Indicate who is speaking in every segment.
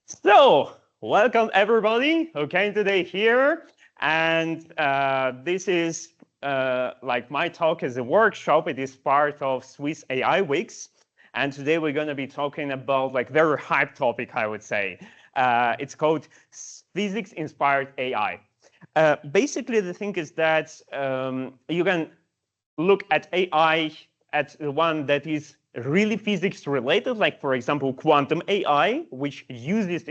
Speaker 1: So, welcome everybody who came today here. And this is like my talk is a workshop. It is part of Swiss AI Weeks. And today we're going to be talking about like very hype topic, I would say. It's called physics-inspired AI. Basically, the thing is that you can look at AI at the one that is really physics related, like for example, quantum AI, which uses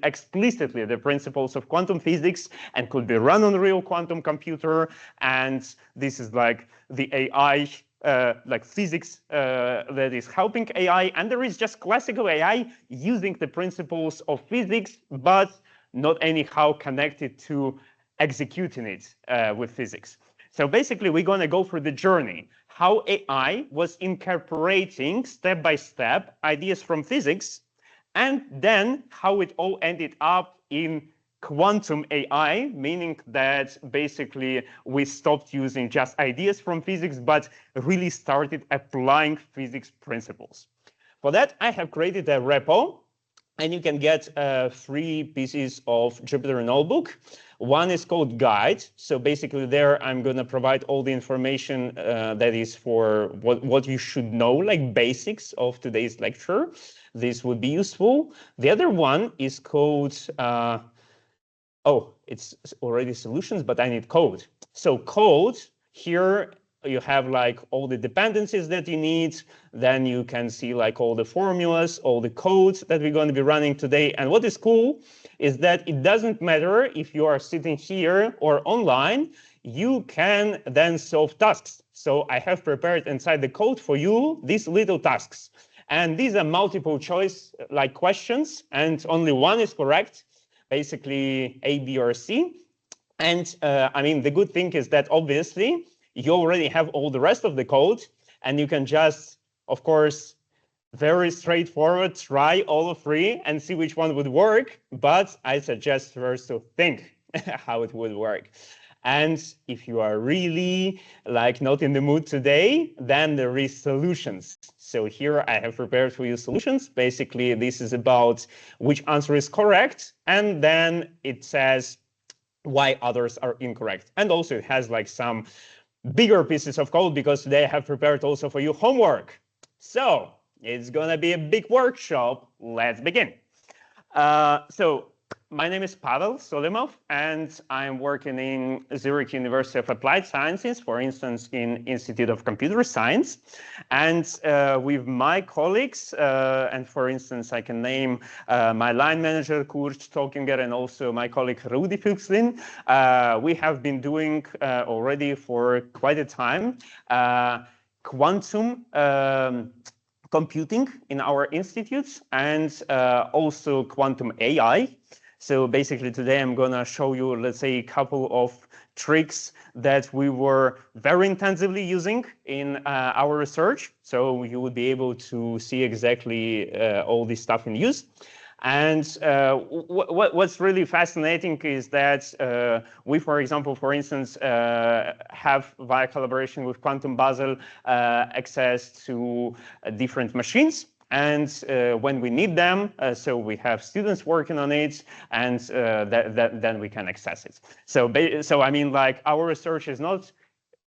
Speaker 1: explicitly the principles of quantum physics and could be run on a real quantum computer. And this is like the AI, like physics that is helping AI. And there is just classical AI using the principles of physics, but not anyhow connected to executing it with physics. So basically, we're going to go through the journey, how AI was incorporating step by step ideas from physics, and then how it all ended up in quantum AI, meaning that basically we stopped using just ideas from physics, but really started applying physics principles. For that, I have created a repo. And you can get 3 pieces of Jupyter Notebook. One is called Guide. So basically there I'm going to provide all the information that is for what you should know, like basics of today's lecture. This would be useful. The other one is called, it's already solutions, but I need code. So code here, you have like all the dependencies that you need. Then you can see like all the formulas, all the codes that we're going to be running today. And what is cool is that it doesn't matter if you are sitting here or online, you can then solve tasks. So I have prepared inside the code for you these little tasks. And these are multiple choice like questions, and only one is correct, basically A, B, or C. And I mean, the good thing is that obviously you already have all the rest of the code, and you can just, of course, very straightforward, try all 3 and see which one would work. But I suggest first to think how it would work. And if you are really like not in the mood today, then there is solutions. So here I have prepared for you solutions. Basically, this is about which answer is correct. And then it says why others are incorrect. And also it has like some bigger pieces of code because today I have prepared also for you homework. So it's going to be a big workshop. Let's begin. So my name is Pavel Solimov, and I'm working in Zurich University of Applied Sciences, for instance, in Institute of Computer Science. And with my colleagues, and for instance, I can name my line manager, Kurt Stockinger, and also my colleague, Rudi Füchslin. We have been doing already for quite a time quantum computing in our institutes, and also quantum AI. So basically today I'm going to show you, let's say, a couple of tricks that we were very intensively using in our research. So you would be able to see exactly all this stuff in use. And what's really fascinating is that we, for example, for instance, have via collaboration with Quantum Basel access to different machines. And when we need them, so we have students working on it, and then we can access it. So I mean, like our research is not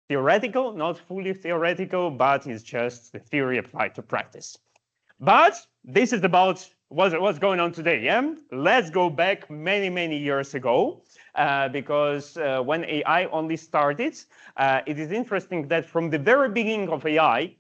Speaker 1: theoretical, not fully theoretical, but it's just the theory applied to practice. But this is about what's going on today. Yeah, let's go back many years ago, because when AI only started, it is interesting that from the very beginning of AI,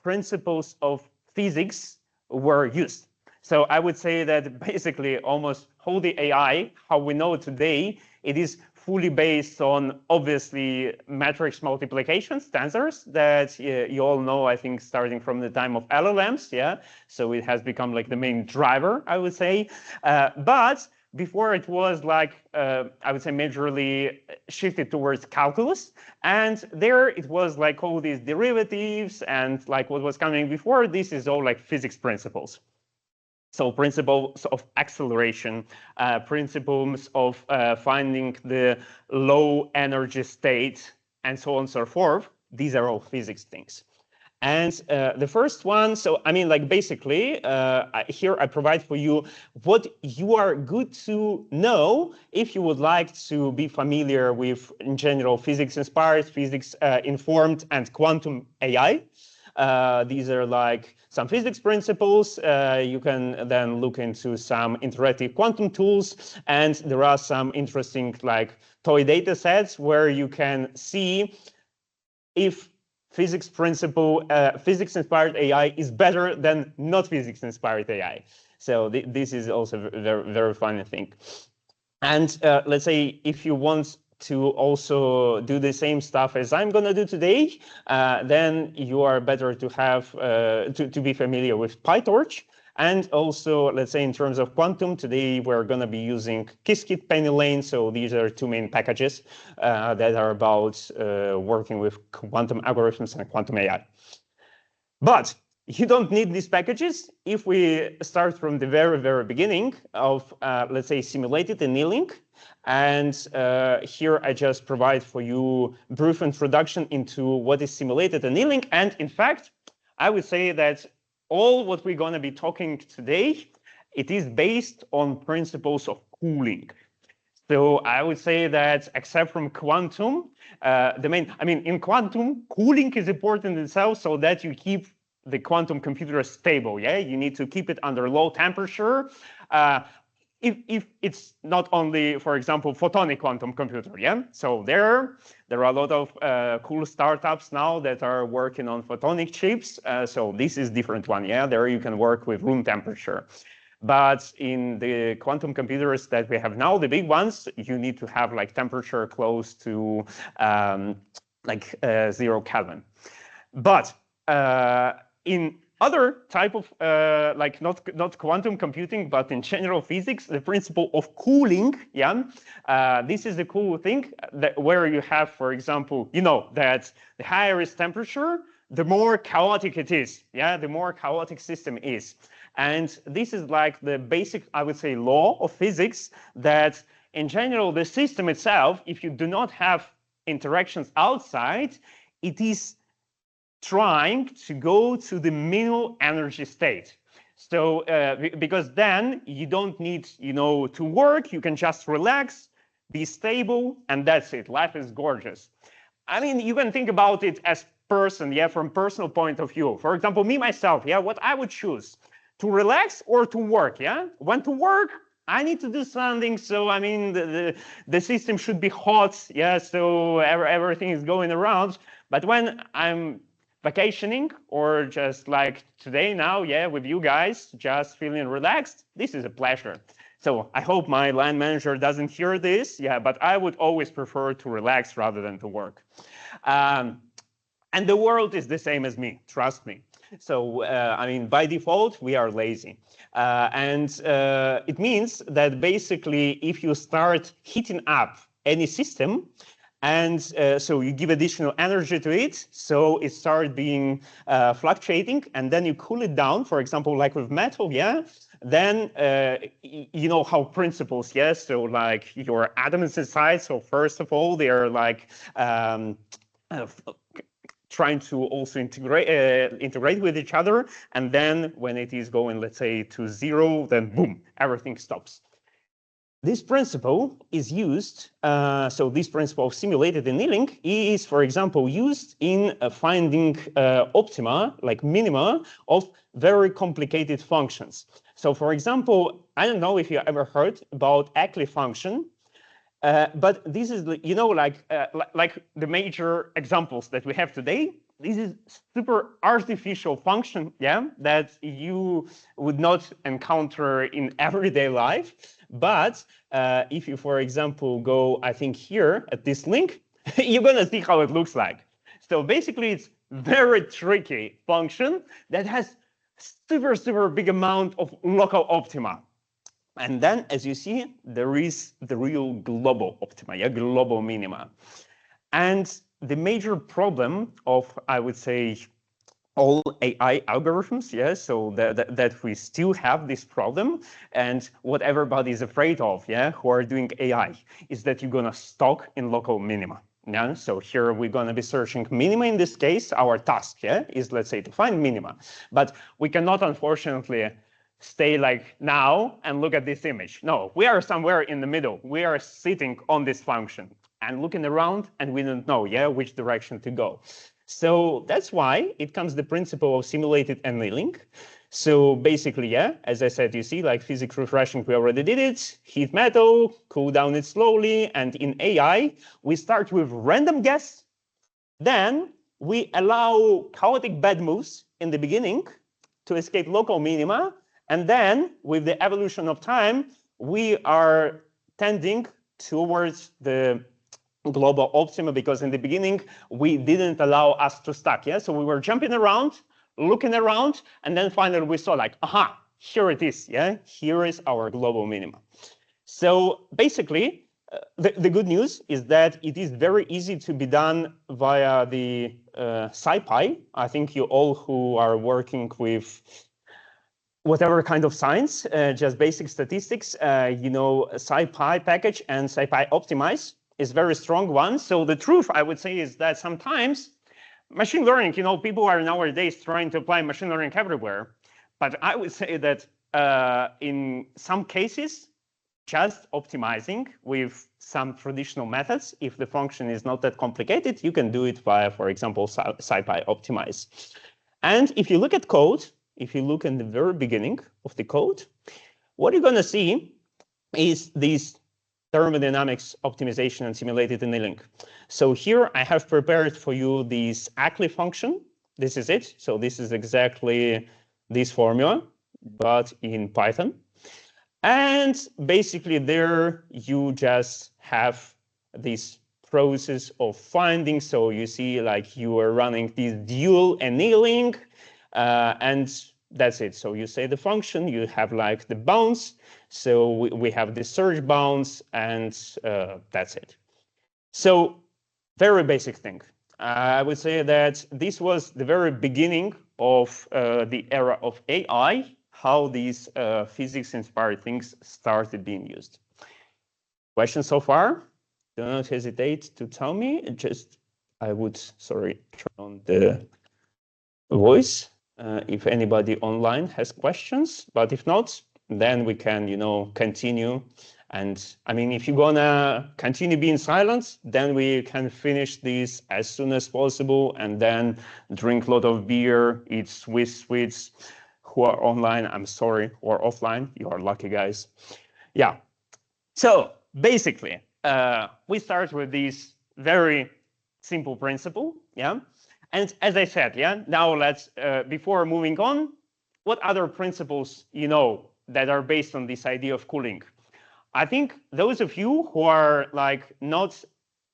Speaker 1: principles of physics were used. So I would say that basically almost all the AI, how we know it today, it is fully based on obviously matrix multiplications, tensors that you all know, I think, starting from the time of LLMs. Yeah, so it has become like the main driver, I would say. But before it was like, I would say, majorly shifted towards calculus. And there it was like all these derivatives and like what was coming before, this is all like physics principles. So principles of acceleration, principles of finding the low energy state, and so on and so forth. These are all physics things. And the first one, so I mean, like basically, here I provide for you what you are good to know if you would like to be familiar with, in general, physics-inspired, physics-informed, and quantum AI. These are like some physics principles. You can then look into some interactive quantum tools, and there are some interesting like toy data sets where you can see if physics-inspired AI is better than not physics-inspired AI. So this is also very, very funny thing. And let's say if you want to also do the same stuff as I'm going to do today, then you are better to have to be familiar with PyTorch. And also, let's say in terms of quantum, today we're going to be using Qiskit, PennyLane. So these are two main packages that are about working with quantum algorithms and quantum AI. But you don't need these packages if we start from the very, very beginning of, let's say, simulated annealing. And here I just provide for you a brief introduction into what is simulated annealing. And in fact, I would say that all what we're going to be talking today, it is based on principles of cooling. So I would say that except from quantum, in quantum, cooling is important in itself so that you keep the quantum computer stable. Yeah, you need to keep it under low temperature. If it's not only, for example, photonic quantum computer, yeah. So there are a lot of cool startups now that are working on photonic chips. So this is different one, yeah. There you can work with room temperature. But in the quantum computers that we have now, the big ones, you need to have like temperature close to 0 Kelvin. But in other type of like not quantum computing, but in general physics, the principle of cooling, yeah, this is the cool thing that where you have, for example, you know that the higher is temperature, the more chaotic it is, yeah, the more chaotic system is. And this is like the basic, I would say, law of physics that in general, the system itself, if you do not have interactions outside, it is trying to go to the minimal energy state. So because then you don't need, to work, you can just relax, be stable, and that's it. Life is gorgeous. I mean, you can think about it as person, yeah, from personal point of view. For example, me, myself, yeah, what I would choose, to relax or to work, yeah? When to work, I need to do something, so I mean, the system should be hot, yeah, so everything is going around. But when I'm vacationing or just like today now, yeah, with you guys, just feeling relaxed, this is a pleasure. So I hope my line manager doesn't hear this, yeah, but I would always prefer to relax rather than to work. And the world is the same as me, trust me. So, I mean, by default, we are lazy. And it means that basically, if you start heating up any system, and so you give additional energy to it, so it starts being fluctuating, and then you cool it down, for example, like with metal, yeah? Then you know how principles, yes? So like your atoms inside, so first of all, they are like trying to also integrate with each other. And then when it is going, let's say, to zero, then boom, everything stops. This principle is used, so this principle of simulated annealing is, for example, used in finding optima, like minima, of very complicated functions. So, for example, I don't know if you ever heard about Ackley function, but this is, like the major examples that we have today. This is super artificial function, yeah, that you would not encounter in everyday life. But if you, for example, go, I think here at this link, you're going to see how it looks like. So basically, it's very tricky function that has super, super big amount of local optima. And then, as you see, there is the real global optima, yeah, global minima. And the major problem of, I would say, all AI algorithms, yeah, so that we still have this problem, and what everybody is afraid of, yeah, who are doing AI, is that you're gonna stuck in local minima. Yeah, so here we're going to be searching minima. In this case, our task, yeah, is, let's say, to find minima. But we cannot, unfortunately, stay like now and look at this image. No, we are somewhere in the middle. We are sitting on this function and looking around, and we don't know, yeah, which direction to go. So that's why it comes the principle of simulated annealing. So basically, yeah, as I said, you see, like physics refreshing, we already did it. Heat metal, cool down it slowly. And in AI, we start with random guess. Then we allow chaotic bad moves in the beginning to escape local minima. And then with the evolution of time, we are tending towards the global optima, because in the beginning, we didn't allow us to stack. Yeah, so we were jumping around, looking around, and then finally we saw like, aha, here it is. Yeah, here is our global minima. So basically, the good news is that it is very easy to be done via the SciPy. I think you all who are working with whatever kind of science, just basic statistics, you know, SciPy package and SciPy Optimize is very strong one. So the truth, I would say, is that sometimes machine learning, you know, people are nowadays trying to apply machine learning everywhere. But I would say that in some cases, just optimizing with some traditional methods, if the function is not that complicated, you can do it via, for example, SciPy Optimize. And if you look at code, if you look in the very beginning of the code, what you're going to see is these thermodynamics optimization and simulated annealing. So here I have prepared for you this Ackley function. This is it. So this is exactly this formula, but in Python. And basically there you just have this process of finding. So you see like you are running this dual annealing, and that's it. So you say the function, you have like the bounds. So we have the search bounds, and that's it. So very basic thing. I would say that this was the very beginning of the era of AI, how these physics-inspired things started being used. Questions so far? Do not hesitate to tell me. Just, I would, sorry, turn on the voice if anybody online has questions, but if not, then we can, you know, continue. And I mean, if you're gonna continue being silent, then we can finish this as soon as possible and then drink a lot of beer, eat Swiss sweets. Who are online, I'm sorry, or offline, you are lucky guys. Yeah, so basically, we start with this very simple principle, yeah? And as I said, yeah, now let's, before moving on, what other principles you know that are based on this idea of cooling? I think those of you who are like not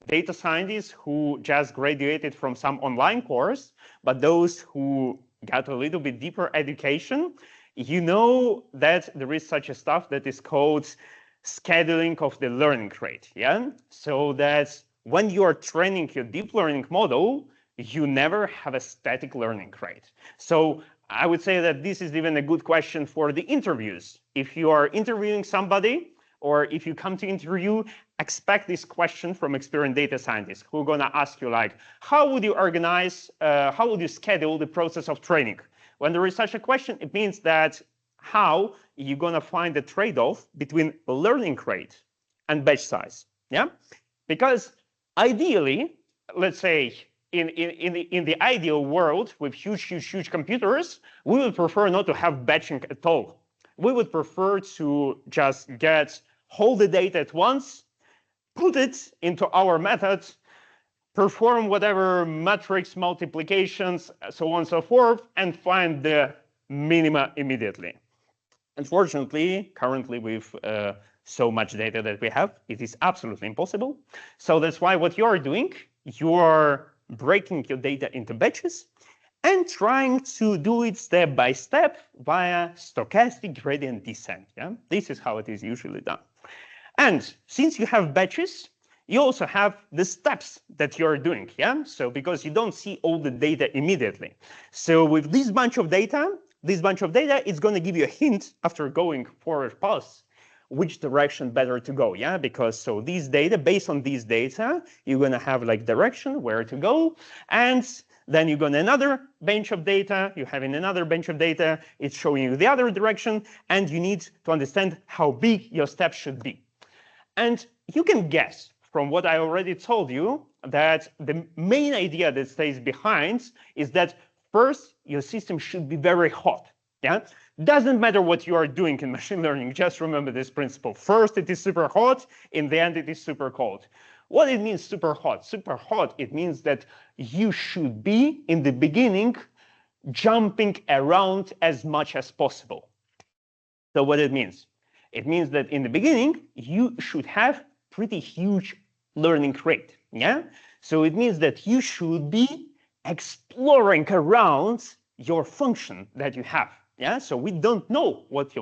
Speaker 1: data scientists who just graduated from some online course, but those who got a little bit deeper education, you know that there is such a stuff that is called scheduling of the learning rate, yeah? So that when you are training your deep learning model, you never have a static learning rate. So I would say that this is even a good question for the interviews. If you are interviewing somebody, or if you come to interview, expect this question from experienced data scientists who are going to ask you like, how would you organize, how would you schedule the process of training? When there is such a question, it means that how you're going to find the trade-off between learning rate and batch size, yeah? Because ideally, let's say in the ideal world with huge computers, we would prefer not to have batching at all. We would prefer to just get all the data at once, put it into our method, perform whatever matrix multiplications, so on and so forth, and find the minima immediately. Unfortunately, currently with so much data that we have, it is absolutely impossible. So that's why what you're doing, you're breaking your data into batches and trying to do it step by step via stochastic gradient descent. Yeah? This is how it is usually done. And since you have batches, you also have the steps that you're doing. Yeah? So because you don't see all the data immediately. So with this bunch of data is going to give you a hint after going forward pass which direction better to go, yeah? Because so these data, based on these data, you're gonna have like direction, where to go, and then you're gonna another bench of data, you have in another bench of data, it's showing you the other direction, and you need to understand how big your steps should be. And you can guess from what I already told you that the main idea that stays behind is that first, your system should be very hot. Yeah, doesn't matter what you are doing in machine learning, just remember this principle. First, it is super hot, in the end, it is super cold. What it means super hot? Super hot, it means that you should be, in the beginning, jumping around as much as possible. So what it means? It means that in the beginning, you should have pretty huge learning rate, yeah? So it means that you should be exploring around your function that you have, yeah? So we don't know what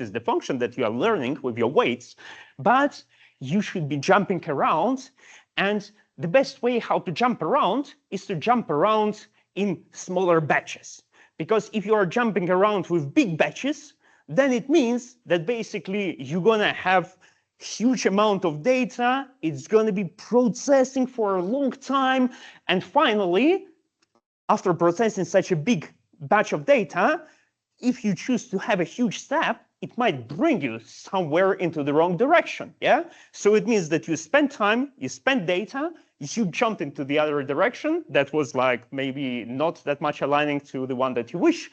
Speaker 1: is the function that you are learning with your weights, but you should be jumping around, and the best way how to jump around is to jump around in smaller batches. Because if you are jumping around with big batches, then it means that basically you're gonna have huge amount of data, it's gonna be processing for a long time, and finally, after processing such a big batch of data, if you choose to have a huge step, it might bring you somewhere into the wrong direction, yeah? So it means that you spend time, you spend data, you jumped into the other direction that was like maybe not that much aligning to the one that you wish,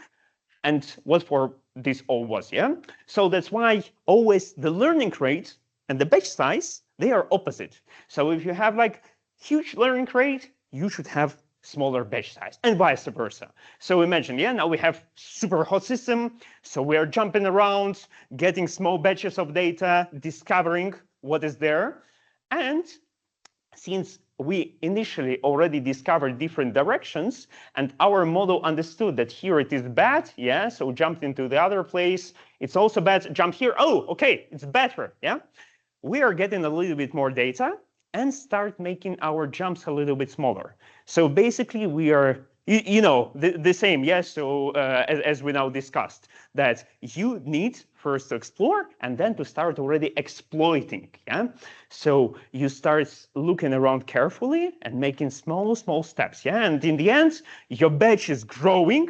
Speaker 1: and what for this all was, yeah? So that's why always the learning rate and the batch size, they are opposite. So if you have like huge learning rate, you should have smaller batch size, and vice versa. So imagine, yeah, now we have super hot system, so we are jumping around, getting small batches of data, discovering what is there, and since we initially already discovered different directions, and our model understood that here it is bad, yeah, so jumped into the other place, it's also bad, jump here, oh, okay, it's better, yeah? We are getting a little bit more data and start making our jumps a little bit smaller. So basically we are, you know, the same, yes, so as we now discussed, that you need first to explore and then to start already exploiting, yeah? So you start looking around carefully and making small steps, yeah? And in the end, your batch is growing,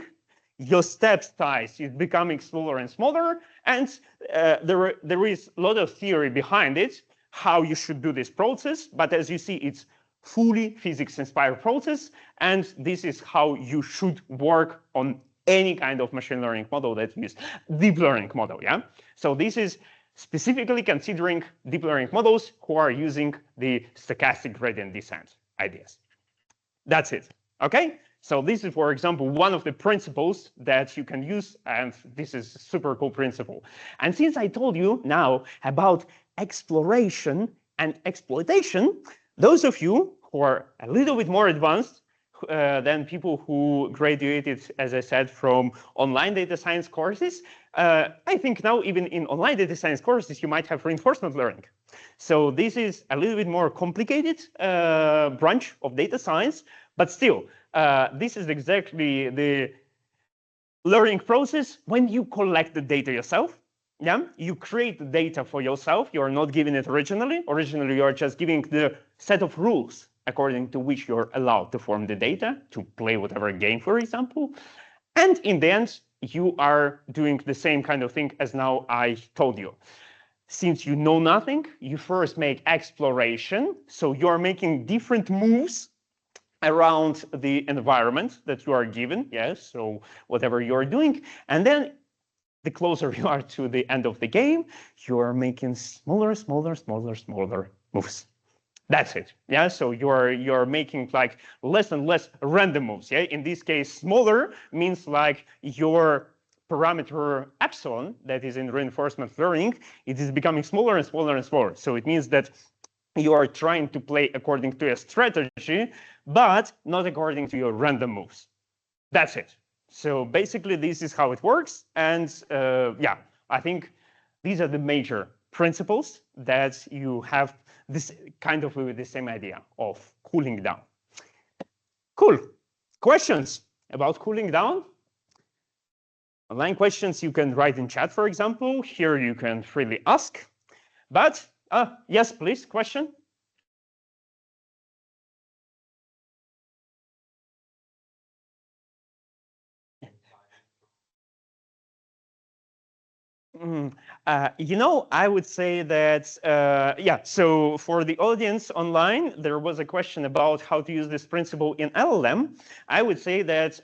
Speaker 1: your step size is becoming smaller and smaller, and there is a lot of theory behind it, how you should do this process, but as you see, it's fully physics-inspired process, and this is how you should work on any kind of machine learning model that is deep learning model, yeah? So this is specifically considering deep learning models who are using the stochastic gradient descent ideas. That's it, okay? So this is, for example, one of the principles that you can use, and this is a super cool principle. And since I told you now about exploration and exploitation, those of you who are a little bit more advanced than people who graduated, as I said, from online data science courses, I think now even in online data science courses, you might have reinforcement learning. So this is a little bit more complicated branch of data science, but still, this is exactly the learning process when you collect the data yourself. Yeah, you create the data for yourself. You are not giving it originally. Originally, you are just giving the set of rules according to which you're allowed to form the data, to play whatever game, for example. And in the end, you are doing the same kind of thing as now I told you. Since you know nothing, you first make exploration. So you're making different moves around the environment that you are given, yes, so whatever you're doing. And then the closer you are to the end of the game, you're making smaller moves. That's it, yeah? So you're making like less and less random moves, yeah? In this case, smaller means like your parameter epsilon that is in reinforcement learning, it is becoming smaller and smaller. So it means that you are trying to play according to a strategy, but not according to your random moves. That's it. So basically, this is how it works. And yeah, I think these are the major principles that you have this kind of with the same idea of cooling down. Cool. Questions about cooling down? Online questions you can write in chat, for example. Here you can freely ask. But yes, please, question. I would say that, yeah, so for the audience online, there was a question about how to use this principle in LLM. I would say that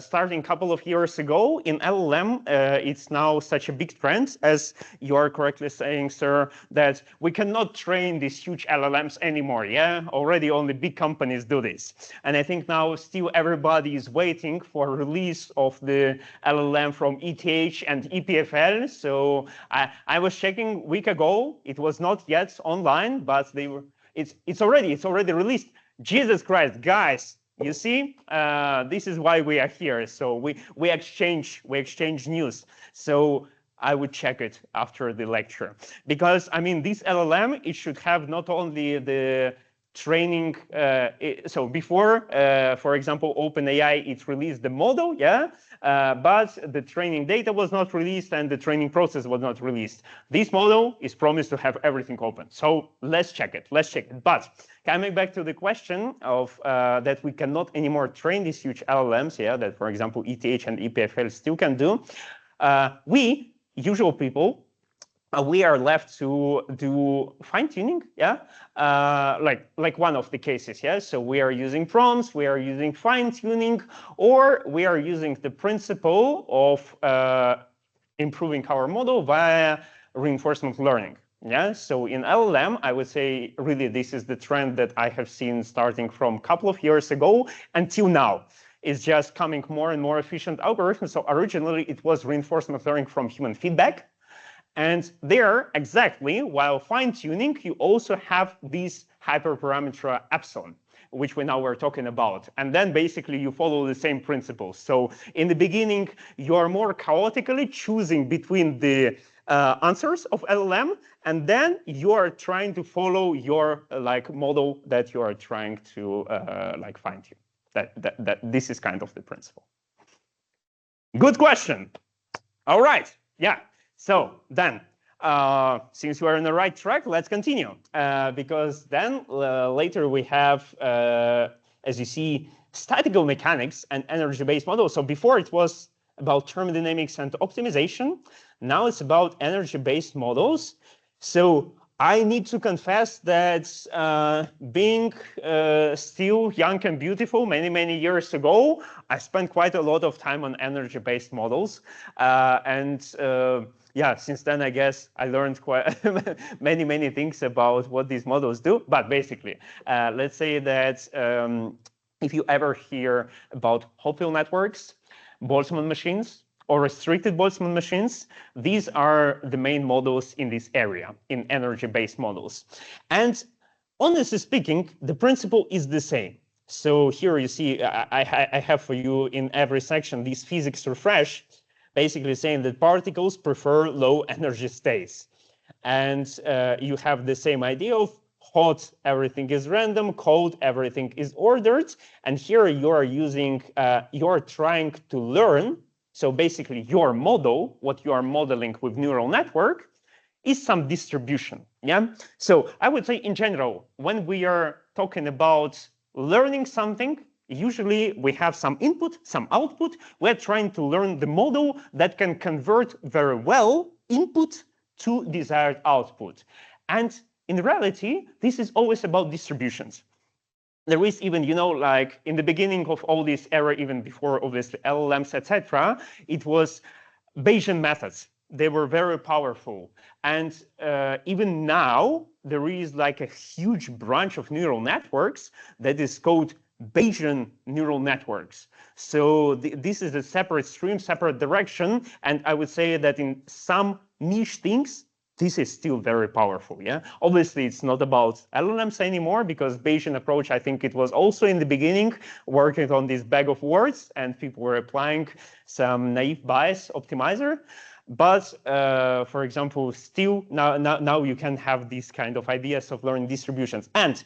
Speaker 1: starting a couple of years ago in LLM, it's now such a big trend, as you are correctly saying, sir, that we cannot train these huge LLMs anymore, yeah? Already only big companies do this. And I think now still everybody is waiting for release of the LLM from ETH and EPFL. So I was checking a week ago. It was not yet online, but it's already released. Jesus Christ, guys! You see, this is why we are here. So we exchange news. So I would check it after the lecture, because I mean this LLM, it should have not only the training. So before, for example, OpenAI, it released the model, yeah, but the training data was not released and the training process was not released. This model is promised to have everything open. So let's check it. But coming back to the question of that we cannot anymore train these huge LLMs, yeah, that for example ETH and EPFL still can do. We usual people, we are left to do fine-tuning, yeah, like one of the cases, yeah. So we are using prompts, we are using fine-tuning, or we are using the principle of improving our model via reinforcement learning. Yeah, so in LLM, I would say really this is the trend that I have seen starting from a couple of years ago until now. It's just coming more and more efficient algorithms. So originally it was reinforcement learning from human feedback. And there, exactly, while fine-tuning, you also have this hyperparameter epsilon, which we now were talking about. And then basically you follow the same principles. So in the beginning, you are more chaotically choosing between the answers of LLM, and then you are trying to follow your model that you are trying to fine-tune. This is kind of the principle. Good question. All right. Yeah. So then, since we are on the right track, let's continue. Because then later we have, as you see, statical mechanics and energy-based models. So before it was about thermodynamics and optimization. Now it's about energy-based models. So I need to confess that being still young and beautiful many years ago, I spent quite a lot of time on energy-based models. Yeah, since then, I guess I learned quite many things about what these models do. But basically, let's say that if you ever hear about Hopfield networks, Boltzmann machines, or restricted Boltzmann machines, these are the main models in this area, in energy-based models. And honestly speaking, the principle is the same. So here you see, I have for you in every section this physics refresh, basically saying that particles prefer low energy states. And you have the same idea of hot, everything is random, cold, everything is ordered. And here you are using, you're trying to learn. So basically your model, what you are modeling with neural network, is some distribution, yeah? So I would say in general, when we are talking about learning something, usually we have some input, some output. We're trying to learn the model that can convert very well input to desired output. And in reality, this is always about distributions. There is even, like in the beginning of all this era, even before obviously LLMs, etc., it was Bayesian methods. They were very powerful. And even now, there is like a huge branch of neural networks that is called Bayesian neural networks. So this is a separate stream, separate direction. And I would say that in some niche things, this is still very powerful, yeah? Obviously, it's not about LLMs anymore, because Bayesian approach, I think it was also in the beginning working on this bag of words, and people were applying some naive Bayes optimizer. But for example, still now you can have these kind of ideas of learning distributions. And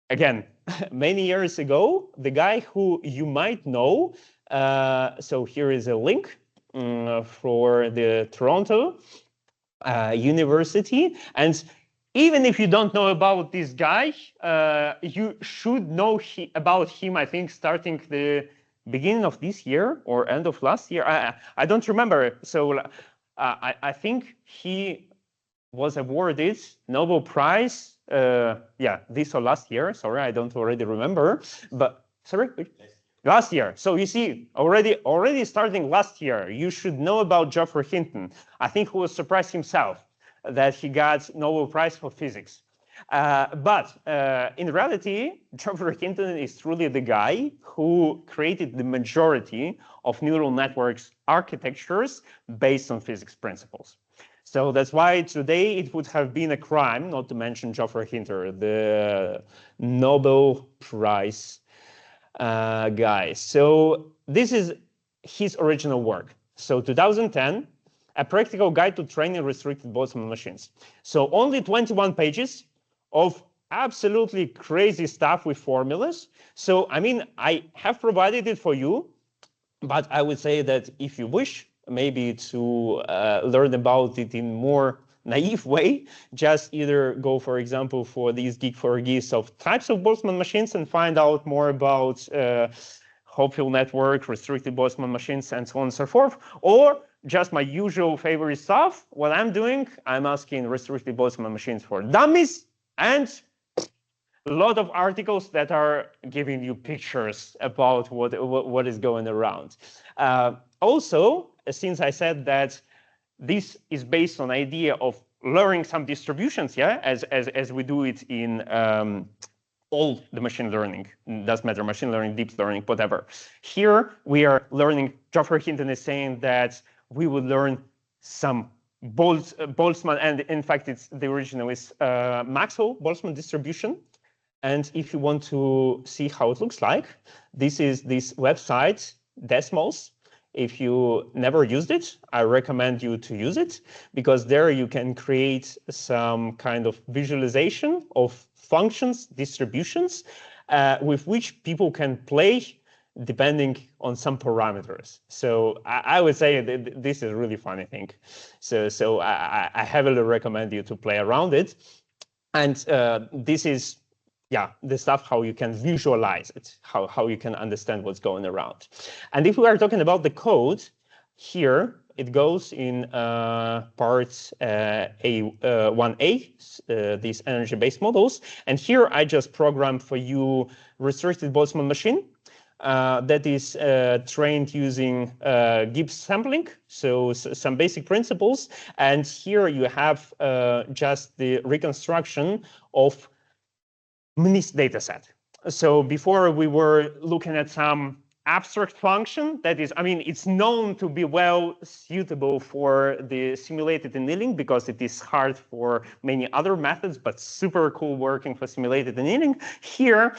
Speaker 1: again, many years ago, the guy who you might know, so here is a link for the Toronto. University. And even if you don't know about this guy, you should know about him, I think, starting the beginning of this year or end of last year. I don't remember. So I think he was awarded Nobel Prize, yeah, this or last year. Sorry, I don't already remember. But sorry? Last year. So you see, already starting last year, you should know about Geoffrey Hinton. I think he was surprised himself that he got Nobel Prize for physics. But in reality, Geoffrey Hinton is truly the guy who created the majority of neural networks architectures based on physics principles. So that's why today it would have been a crime not to mention Geoffrey Hinton, the Nobel Prize guy. So this is his original work. So 2010, a practical guide to training restricted Boltzmann machines. So only 21 pages of absolutely crazy stuff with formulas. So, I mean, I have provided it for you, but I would say that if you wish maybe to learn about it in more naive way, just either go, for example, for these Geek4Geeks of types of Boltzmann machines and find out more about Hopfield network, restricted Boltzmann machines, and so on and so forth, or just my usual favorite stuff. What I'm doing, I'm asking restricted Boltzmann machines for dummies and a lot of articles that are giving you pictures about what is going around. Also, since I said that this is based on idea of learning some distributions, yeah, as we do it in all the machine learning, doesn't matter, machine learning, deep learning, whatever. Here we are learning, Geoffrey Hinton is saying that we would learn some Boltzmann, and in fact, the original is Maxwell-Boltzmann distribution. And if you want to see how it looks like, this is this website, Desmos. If you never used it, I recommend you to use it, because there you can create some kind of visualization of functions, distributions, with which people can play depending on some parameters. So I would say that this is really fun, I think. So I heavily recommend you to play around it. And this is, yeah, the stuff how you can visualize it, how you can understand what's going around. And if we are talking about the code, here it goes in parts A1A, these energy-based models. And here I just programmed for you restricted Boltzmann machine that is trained using Gibbs sampling, so some basic principles. And here you have just the reconstruction of MNIST dataset. So before we were looking at some abstract function that is, I mean, it's known to be well suitable for the simulated annealing because it is hard for many other methods, but super cool working for simulated annealing. Here,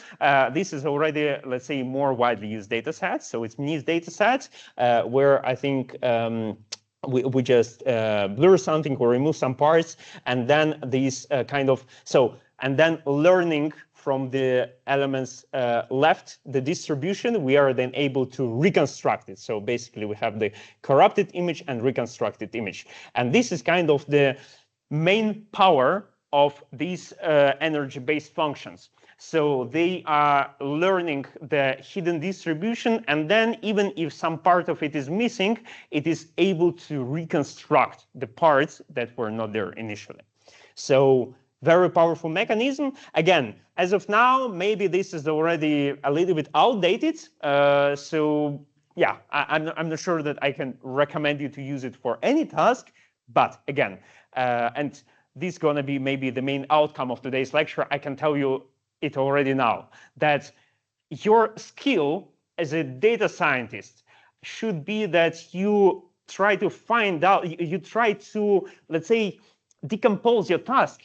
Speaker 1: this is already, let's say, more widely used dataset. So it's MNIST dataset where I think we just blur something or remove some parts, and then these kind of, and then learning from the elements left, the distribution, we are then able to reconstruct it. So basically we have the corrupted image and reconstructed image. And this is kind of the main power of these energy-based functions. So they are learning the hidden distribution, and then even if some part of it is missing, it is able to reconstruct the parts that were not there initially. So very powerful mechanism. Again, as of now, maybe this is already a little bit outdated. So yeah, I'm not sure that I can recommend you to use it for any task. But again, and this is going to be maybe the main outcome of today's lecture. I can tell you it already now, that your skill as a data scientist should be that you try to find out, you try to, let's say, decompose your task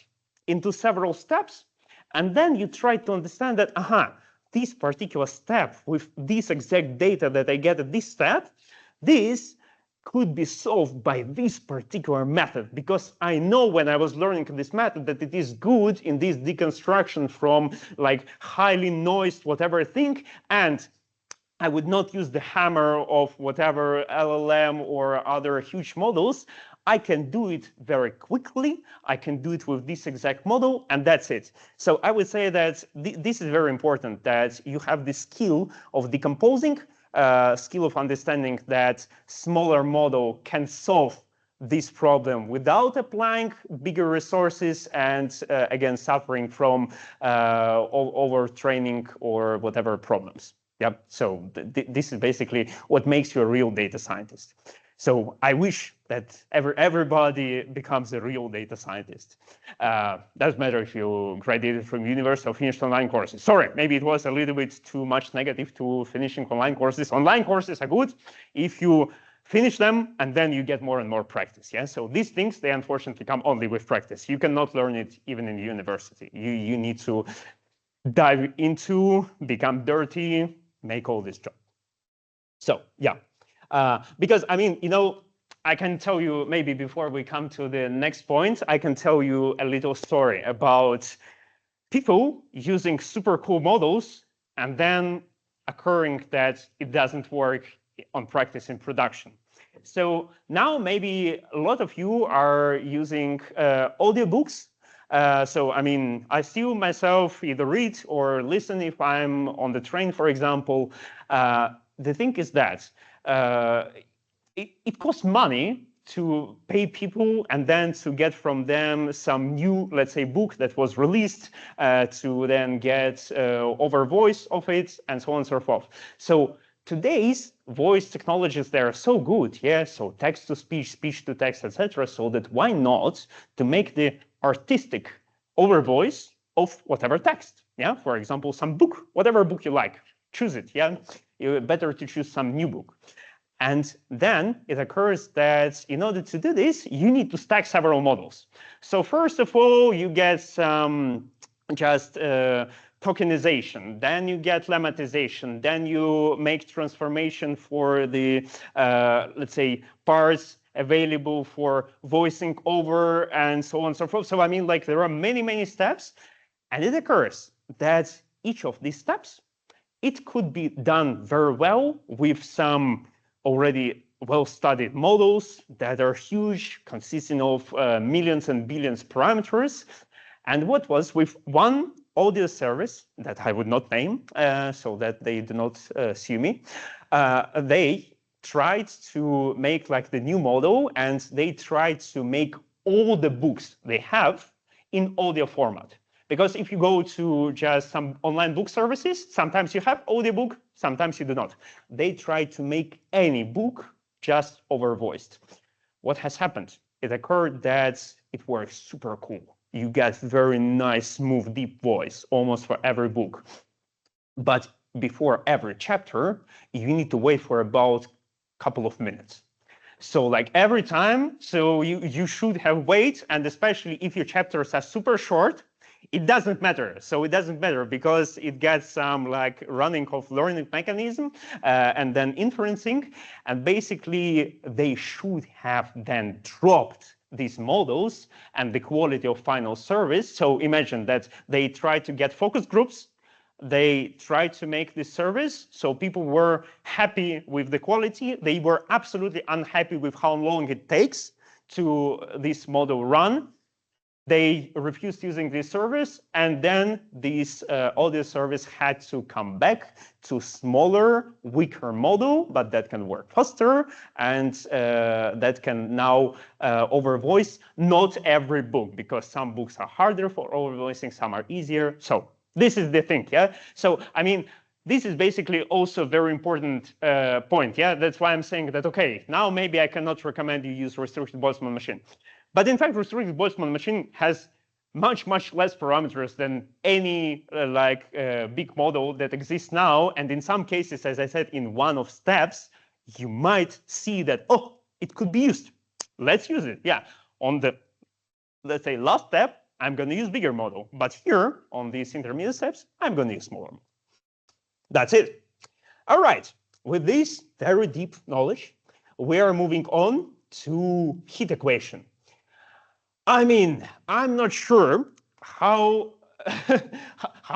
Speaker 1: into several steps, and then you try to understand that, this particular step with this exact data that I get at this step, this could be solved by this particular method, because I know when I was learning this method that it is good in this deconstruction from like highly noised whatever thing, and I would not use the hammer of whatever LLM or other huge models. I can do it very quickly. I can do it with this exact model, and that's it. So I would say that this is very important, that you have the skill of decomposing, skill of understanding that smaller model can solve this problem without applying bigger resources and again suffering from overtraining or whatever problems. Yeah, so this is basically what makes you a real data scientist. So I wish that everybody becomes a real data scientist. Doesn't matter if you graduated from university or finished online courses. Sorry, maybe it was a little bit too much negative to finishing online courses. Online courses are good if you finish them and then you get more and more practice. Yeah, so these things, they unfortunately come only with practice. You cannot learn it even in university. You need to dive into, become dirty, make all this job. So yeah. Because I mean, you know, I can tell you maybe before we come to the next point, I can tell you a little story about people using super cool models and then occurring that it doesn't work on practice in production. So now maybe a lot of you are using audiobooks. So I mean, I still myself either read or listen if I'm on the train, for example. The thing is that it costs money to pay people and then to get from them some new, let's say, book that was released, to then get over voice of it and so on and so forth. So today's voice technologies, they are so good, yeah, so text to speech, speech to text, etc. So that why not to make the artistic over voice of whatever text, yeah, for example, some book, whatever book you like, choose it, yeah, better to choose some new book. And then it occurs that in order to do this, you need to stack several models. So first of all, you get some just tokenization, then you get lemmatization, then you make transformation for the, let's say, parts available for voicing over and so on and so forth. So I mean, like there are many, many steps, and it occurs that each of these steps, it could be done very well with some already well-studied models that are huge, consisting of millions and billions parameters. And what was with one audio service that I would not name, so that they do not sue me, they tried to make like the new model, and they tried to make all the books they have in audio format. Because if you go to just some online book services, sometimes you have audiobook, sometimes you do not. They try to make any book just over voiced. What has happened? It occurred that it works super cool. You get very nice, smooth, deep voice almost for every book. But before every chapter, you need to wait for about a couple of minutes. So like every time, so you should have wait, and especially if your chapters are super short, it doesn't matter. So it doesn't matter because it gets some like running of learning mechanism and then inferencing. And basically they should have then dropped these models and the quality of final service. So imagine that they try to get focus groups. They tried to make this service, so people were happy with the quality. They were absolutely unhappy with how long it takes to this model run. They refused using this service, and then this audio service had to come back to smaller, weaker model, but that can work faster, and that can now overvoice not every book, because some books are harder for overvoicing, some are easier. So this is the thing, yeah? So, I mean, this is basically also a very important point, yeah? That's why I'm saying that, okay, now maybe I cannot recommend you use restricted Boltzmann machine. But in fact, restricted Boltzmann machine has much, much less parameters than any big model that exists now. And in some cases, as I said, in one of steps, you might see that, oh, it could be used. Let's use it. Yeah. On the, let's say, last step, I'm going to use bigger model. But here, on these intermediate steps, I'm going to use smaller model. That's it. All right. With this very deep knowledge, we are moving on to heat equation. I mean, I'm not sure how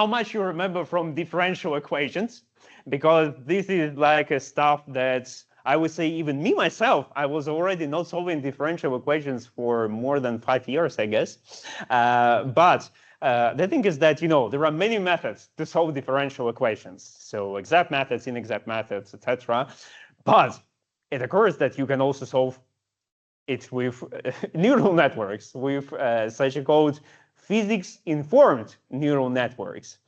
Speaker 1: much you remember from differential equations, because this is like a stuff that I would say even me myself, I was already not solving differential equations for more than 5 years, I guess. But the thing is that, there are many methods to solve differential equations. So exact methods, inexact methods, etc. But it occurs that you can also solve it with neural networks, with such called physics-informed neural networks.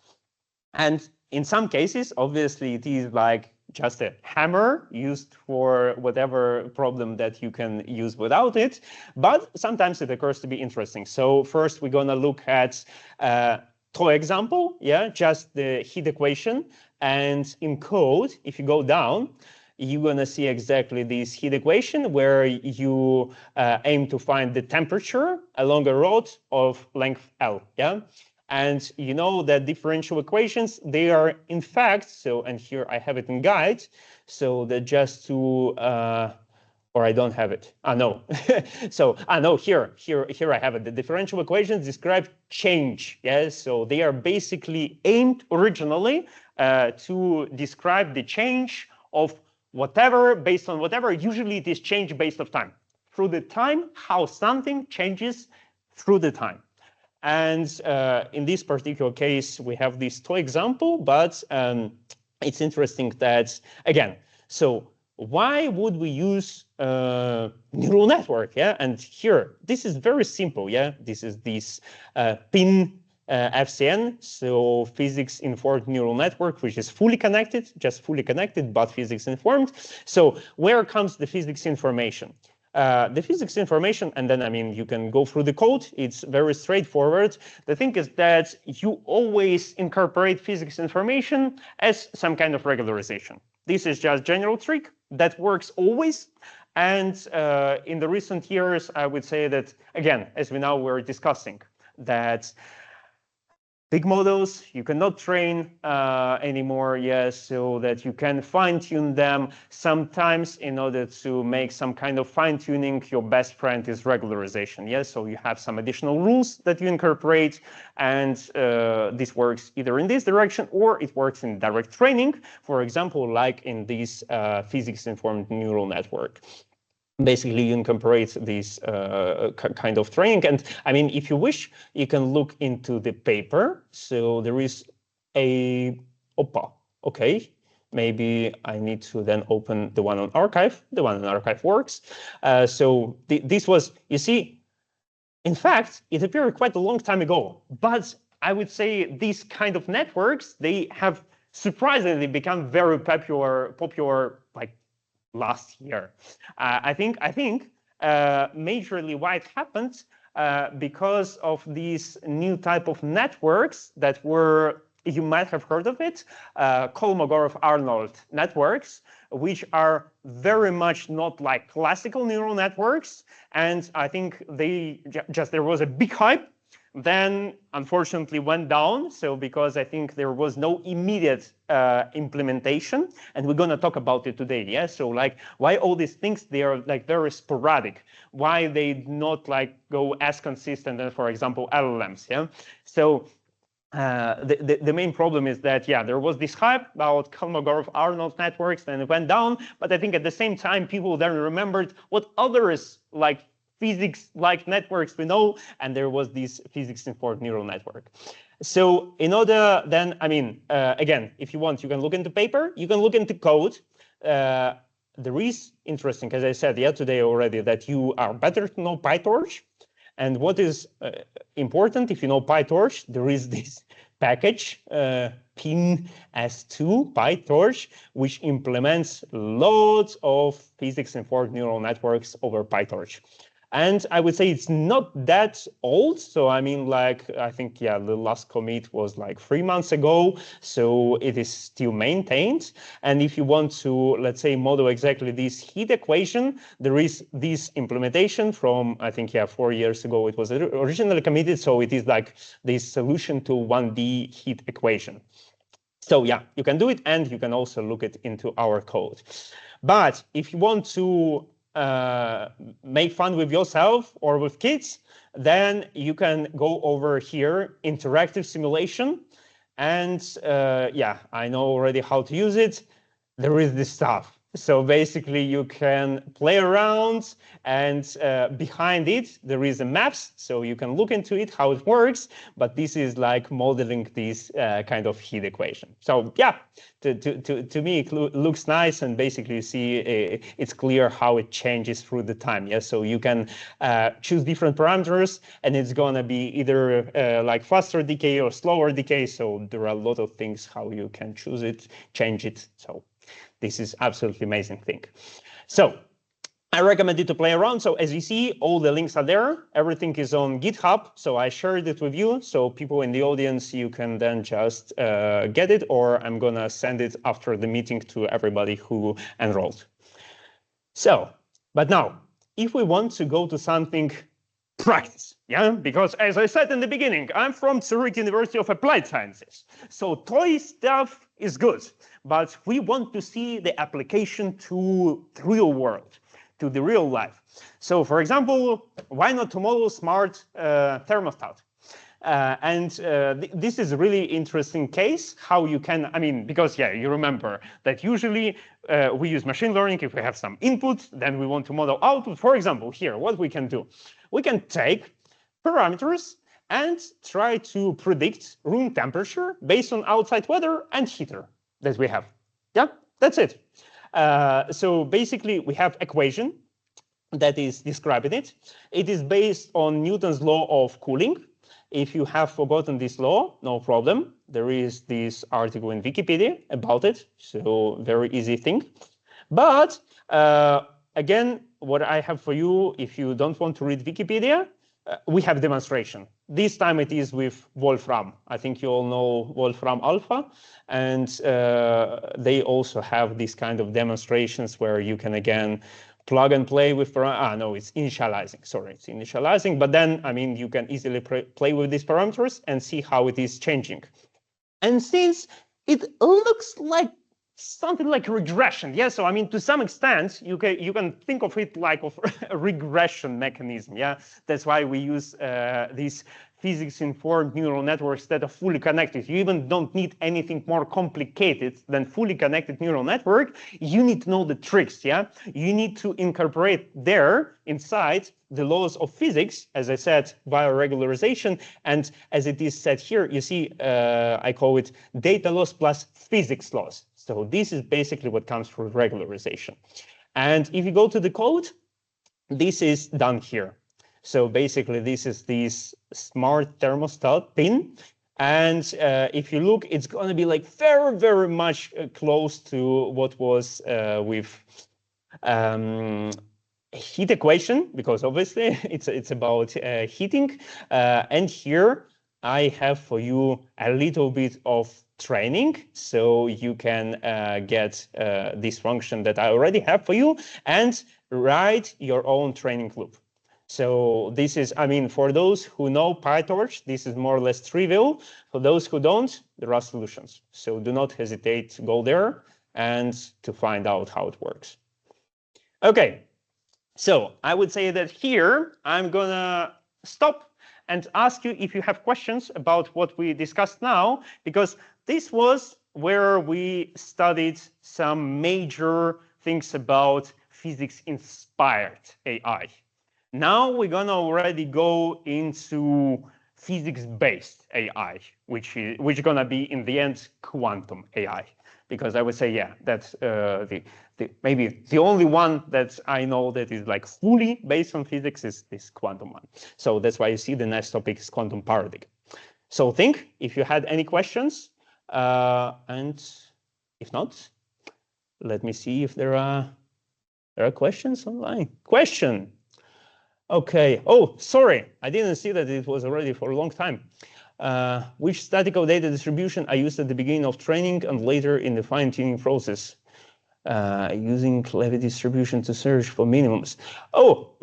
Speaker 1: And in some cases, obviously, it is like just a hammer used for whatever problem that you can use without it. But sometimes it occurs to be interesting. So first, we're going to look at toy example, just the heat equation. And in code, if you go down, you're going to see exactly this heat equation where you aim to find the temperature along a rod of length L. And you know that differential equations, they are in fact, and here I have it in guide, so that just to, or I don't have it. No. No, here I have it. The differential equations describe change. So they are basically aimed originally to describe the change of whatever, based on whatever. Usually it is change based on time. Through the time, how something changes through the time. And in this particular case, we have this toy example, but it's interesting that, again, so why would we use neural network? And here, this is very simple. This is this PIN FCN, so physics-informed neural network, which is fully connected, just fully connected, but physics-informed. So where comes the physics information? The physics information, and then, you can go through the code. It's very straightforward. The thing is that you always incorporate physics information as some kind of regularization. This is just general trick that works always. And in the recent years, I would say that, again, as we now were discussing, that big models you cannot train anymore, so that you can fine-tune them. Sometimes in order to make some kind of fine-tuning, your best friend is regularization. So you have some additional rules that you incorporate, and this works either in this direction or it works in direct training, for example, like in this physics-informed neural network. Basically, you incorporate this kind of training. And if you wish, you can look into the paper. So there is okay. Maybe I need to then open the one on archive. The one on archive works. So this was, you see, in fact, it appeared quite a long time ago. But I would say these kind of networks, they have surprisingly become very popular like last year. I think majorly why it happened because of these new type of networks that were, you might have heard of it, Kolmogorov-Arnold networks, which are very much not like classical neural networks. And I think there was a big hype, then unfortunately went down. So because I think there was no immediate implementation, and we're going to talk about it today. So like why all these things, they are like very sporadic, why they not like go as consistent as, for example, LLMs. So the main problem is that there was this hype about Kolmogorov-Arnold networks, and it went down. But I think at the same time people then remembered what others like physics-like networks we know, and there was this physics-informed neural network. So in order then, again, if you want, you can look into paper, you can look into code. There is interesting, as I said today already, that you are better to know PyTorch. And what is important, if you know PyTorch, there is this package, PIN S2, PyTorch, which implements loads of physics-informed neural networks over PyTorch. And I would say it's not that old. So I think, the last commit was like 3 months ago. So it is still maintained. And if you want to, let's say, model exactly this heat equation, there is this implementation from, I think, 4 years ago, it was originally committed. So it is like this solution to 1D heat equation. So you can do it, and you can also look it into our code. But if you want to make fun with yourself or with kids, then you can go over here, interactive simulation. And I know already how to use it. There is this stuff. So basically, you can play around, and behind it, there is a maps, so you can look into it, how it works, but this is like modeling this kind of heat equation. So yeah, to me, it looks nice, and basically you see it's clear how it changes through the time. Yeah, so you can choose different parameters, and it's gonna be either like faster decay or slower decay, so there are a lot of things how you can choose it, change it, so this is absolutely amazing thing. So I recommend you to play around. So as you see, all the links are there. Everything is on GitHub. So I shared it with you. So people in the audience, you can then just get it, or I'm going to send it after the meeting to everybody who enrolled. So, but now, if we want to go to something practice, yeah, because as I said in the beginning, I'm from Zurich University of Applied Sciences. So toy stuff is good, but we want to see the application to the real world, to the real life. So for example, why not to model smart thermostat? This is a really interesting case, how you can, I mean, because yeah, you remember that usually we use machine learning if we have some input, then we want to model output. For example, here, what we can do, we can take parameters and try to predict room temperature based on outside weather and heater that we have. Yeah, that's it. So basically, we have equation that is describing it. It is based on Newton's law of cooling. If you have forgotten this law, no problem. There is this article in Wikipedia about it, so very easy thing. But again, what I have for you, if you don't want to read Wikipedia, we have demonstration. This time it is with Wolfram. I think you all know Wolfram Alpha, and they also have these kind of demonstrations where you can again plug and play with, no, it's initializing, sorry, it's initializing, but then, I mean, you can easily play with these parameters and see how it is changing. And since it looks like something like regression, yeah, so I mean, to some extent, you can think of it like of a regression mechanism, yeah, that's why we use these physics-informed neural networks that are fully connected. You even don't need anything more complicated than fully connected neural network. You need to know the tricks, yeah? You need to incorporate there inside the laws of physics, as I said, via regularization. And as it is said here, you see, I call it data loss plus physics loss. So this is basically what comes through regularization. And if you go to the code, this is done here. So basically, this is this smart thermostat pin. And if you look, it's going to be like very, very much close to what was with heat equation, because obviously it's about heating. And here I have for you a little bit of training, so you can get this function that I already have for you and write your own training loop. So this is, I mean, for those who know PyTorch, this is more or less trivial. For those who don't, there are solutions. So do not hesitate to go there and to find out how it works. Okay, so I would say that here I'm gonna stop and ask you if you have questions about what we discussed now, because this was where we studied some major things about physics-inspired AI. Now we're gonna already go into physics-based AI, which is gonna be in the end quantum AI, because I would say, yeah, that's maybe the only one that I know that is like fully based on physics is this quantum one. So that's why you see the next topic is quantum paradigm. So think if you had any questions, and if not, let me see if there are questions online. Question. Okay. Oh, sorry. I didn't see that it was already for a long time. Which statical data distribution I used at the beginning of training and later in the fine-tuning process? Using Levy distribution to search for minimums. Oh,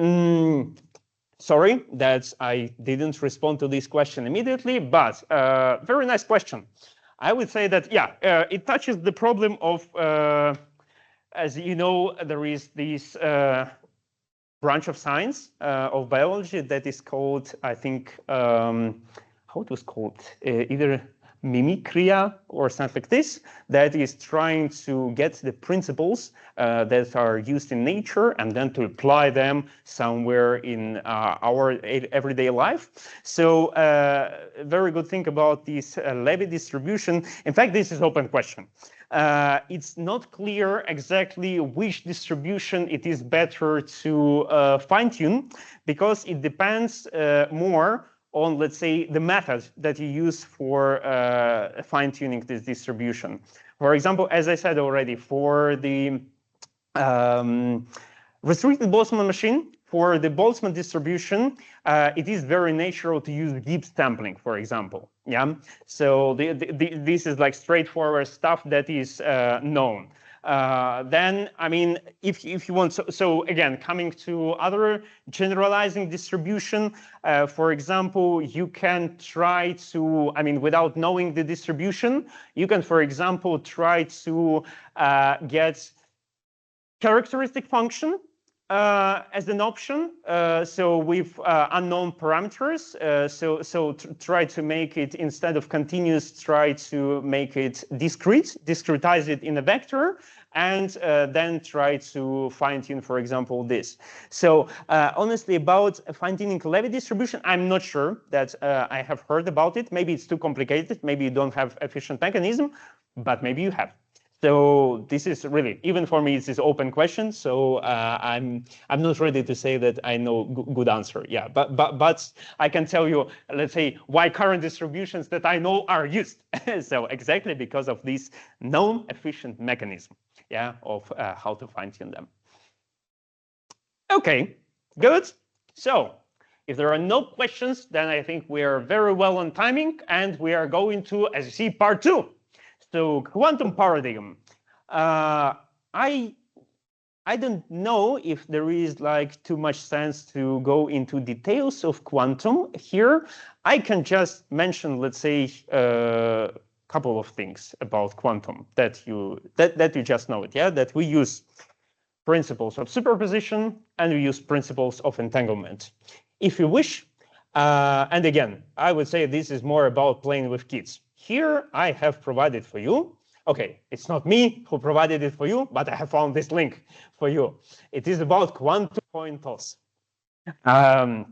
Speaker 1: sorry that I didn't respond to this question immediately, but very nice question. I would say that, yeah, it touches the problem of, as you know, there is this branch of science of biology that is called, I think, how it was called, either mimicria or something like this, that is trying to get the principles that are used in nature and then to apply them somewhere in our everyday life. So very good thing about this Levy distribution. In fact, this is open question. It's not clear exactly which distribution it is better to fine-tune, because it depends more on, let's say, the method that you use for fine-tuning this distribution. For example, as I said already, for the restricted Boltzmann machine, for the Boltzmann distribution, it is very natural to use Gibbs sampling, for example. Yeah, so this is like straightforward stuff that is known. Then, I mean, if you want, so again, coming to other generalizing distribution, for example, you can try to, I mean, without knowing the distribution, you can, for example, try to get characteristic function as an option, so with unknown parameters. So try to make it, instead of continuous, try to make it discrete, discretize it in a vector, and then try to fine-tune, for example, this. So honestly, about fine-tuning Levy distribution, I'm not sure that I have heard about it. Maybe it's too complicated. Maybe you don't have efficient mechanism, but maybe you have. So this is really, even for me, it's this open question. So I'm not ready to say that I know good answer. Yeah, but I can tell you, let's say, why current distributions that I know are used. So exactly because of this known efficient mechanism, yeah, of how to fine-tune them. Okay, good. So if there are no questions, then I think we are very well on timing, and we are going to, as you see, part 2. So quantum paradigm. I don't know if there is like too much sense to go into details of quantum here. I can just mention, let's say, a couple of things about quantum that you just know it. Yeah, that we use principles of superposition and we use principles of entanglement. If you wish, and again, I would say this is more about playing with kids. Here I have provided for you. Okay, it's not me who provided it for you, but I have found this link for you. It is about quantum coin toss. I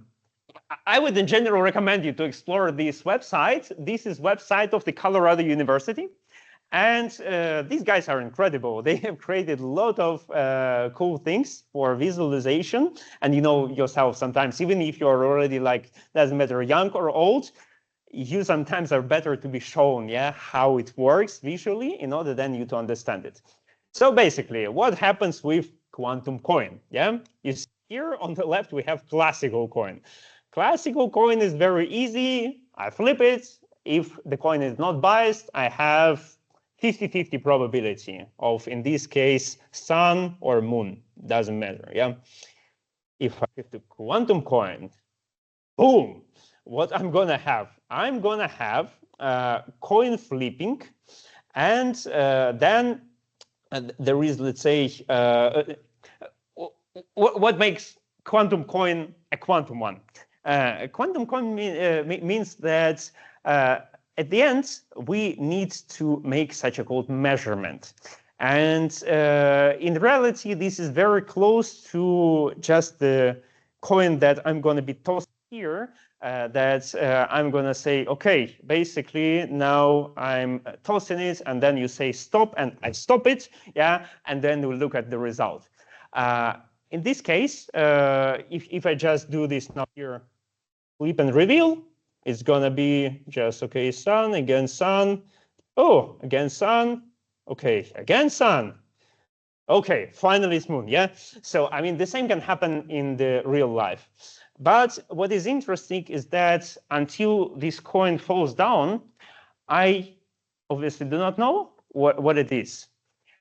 Speaker 1: would in general recommend you to explore this website. This is website of the Colorado University. And these guys are incredible. They have created a lot of cool things for visualization. And you know yourself, sometimes, even if you're already like, doesn't matter, young or old, you sometimes are better to be shown, yeah, how it works visually in order than you to understand it. So basically, what happens with quantum coin? Yeah, you see here on the left we have classical coin. Classical coin is very easy. I flip it. If the coin is not biased, I have 50-50 probability of, in this case, sun or moon. Doesn't matter. Yeah. If I flip the quantum coin, boom. What I'm gonna have? I'm gonna have coin flipping, and then there is, let's say, what makes quantum coin a quantum one? A quantum coin means that at the end we need to make such a called measurement, and in reality this is very close to just the coin that I'm going to be tossing here. That I'm going to say, okay, basically now I'm tossing it, and then you say stop, and I stop it, yeah, and then we'll look at the result. In this case, if I just do this now here, flip and reveal, it's going to be just, okay, sun, again sun, oh, again sun, okay, again sun. Okay, finally it's moon, yeah? So, I mean, the same can happen in the real life. But what is interesting is that until this coin falls down, I obviously do not know what it is.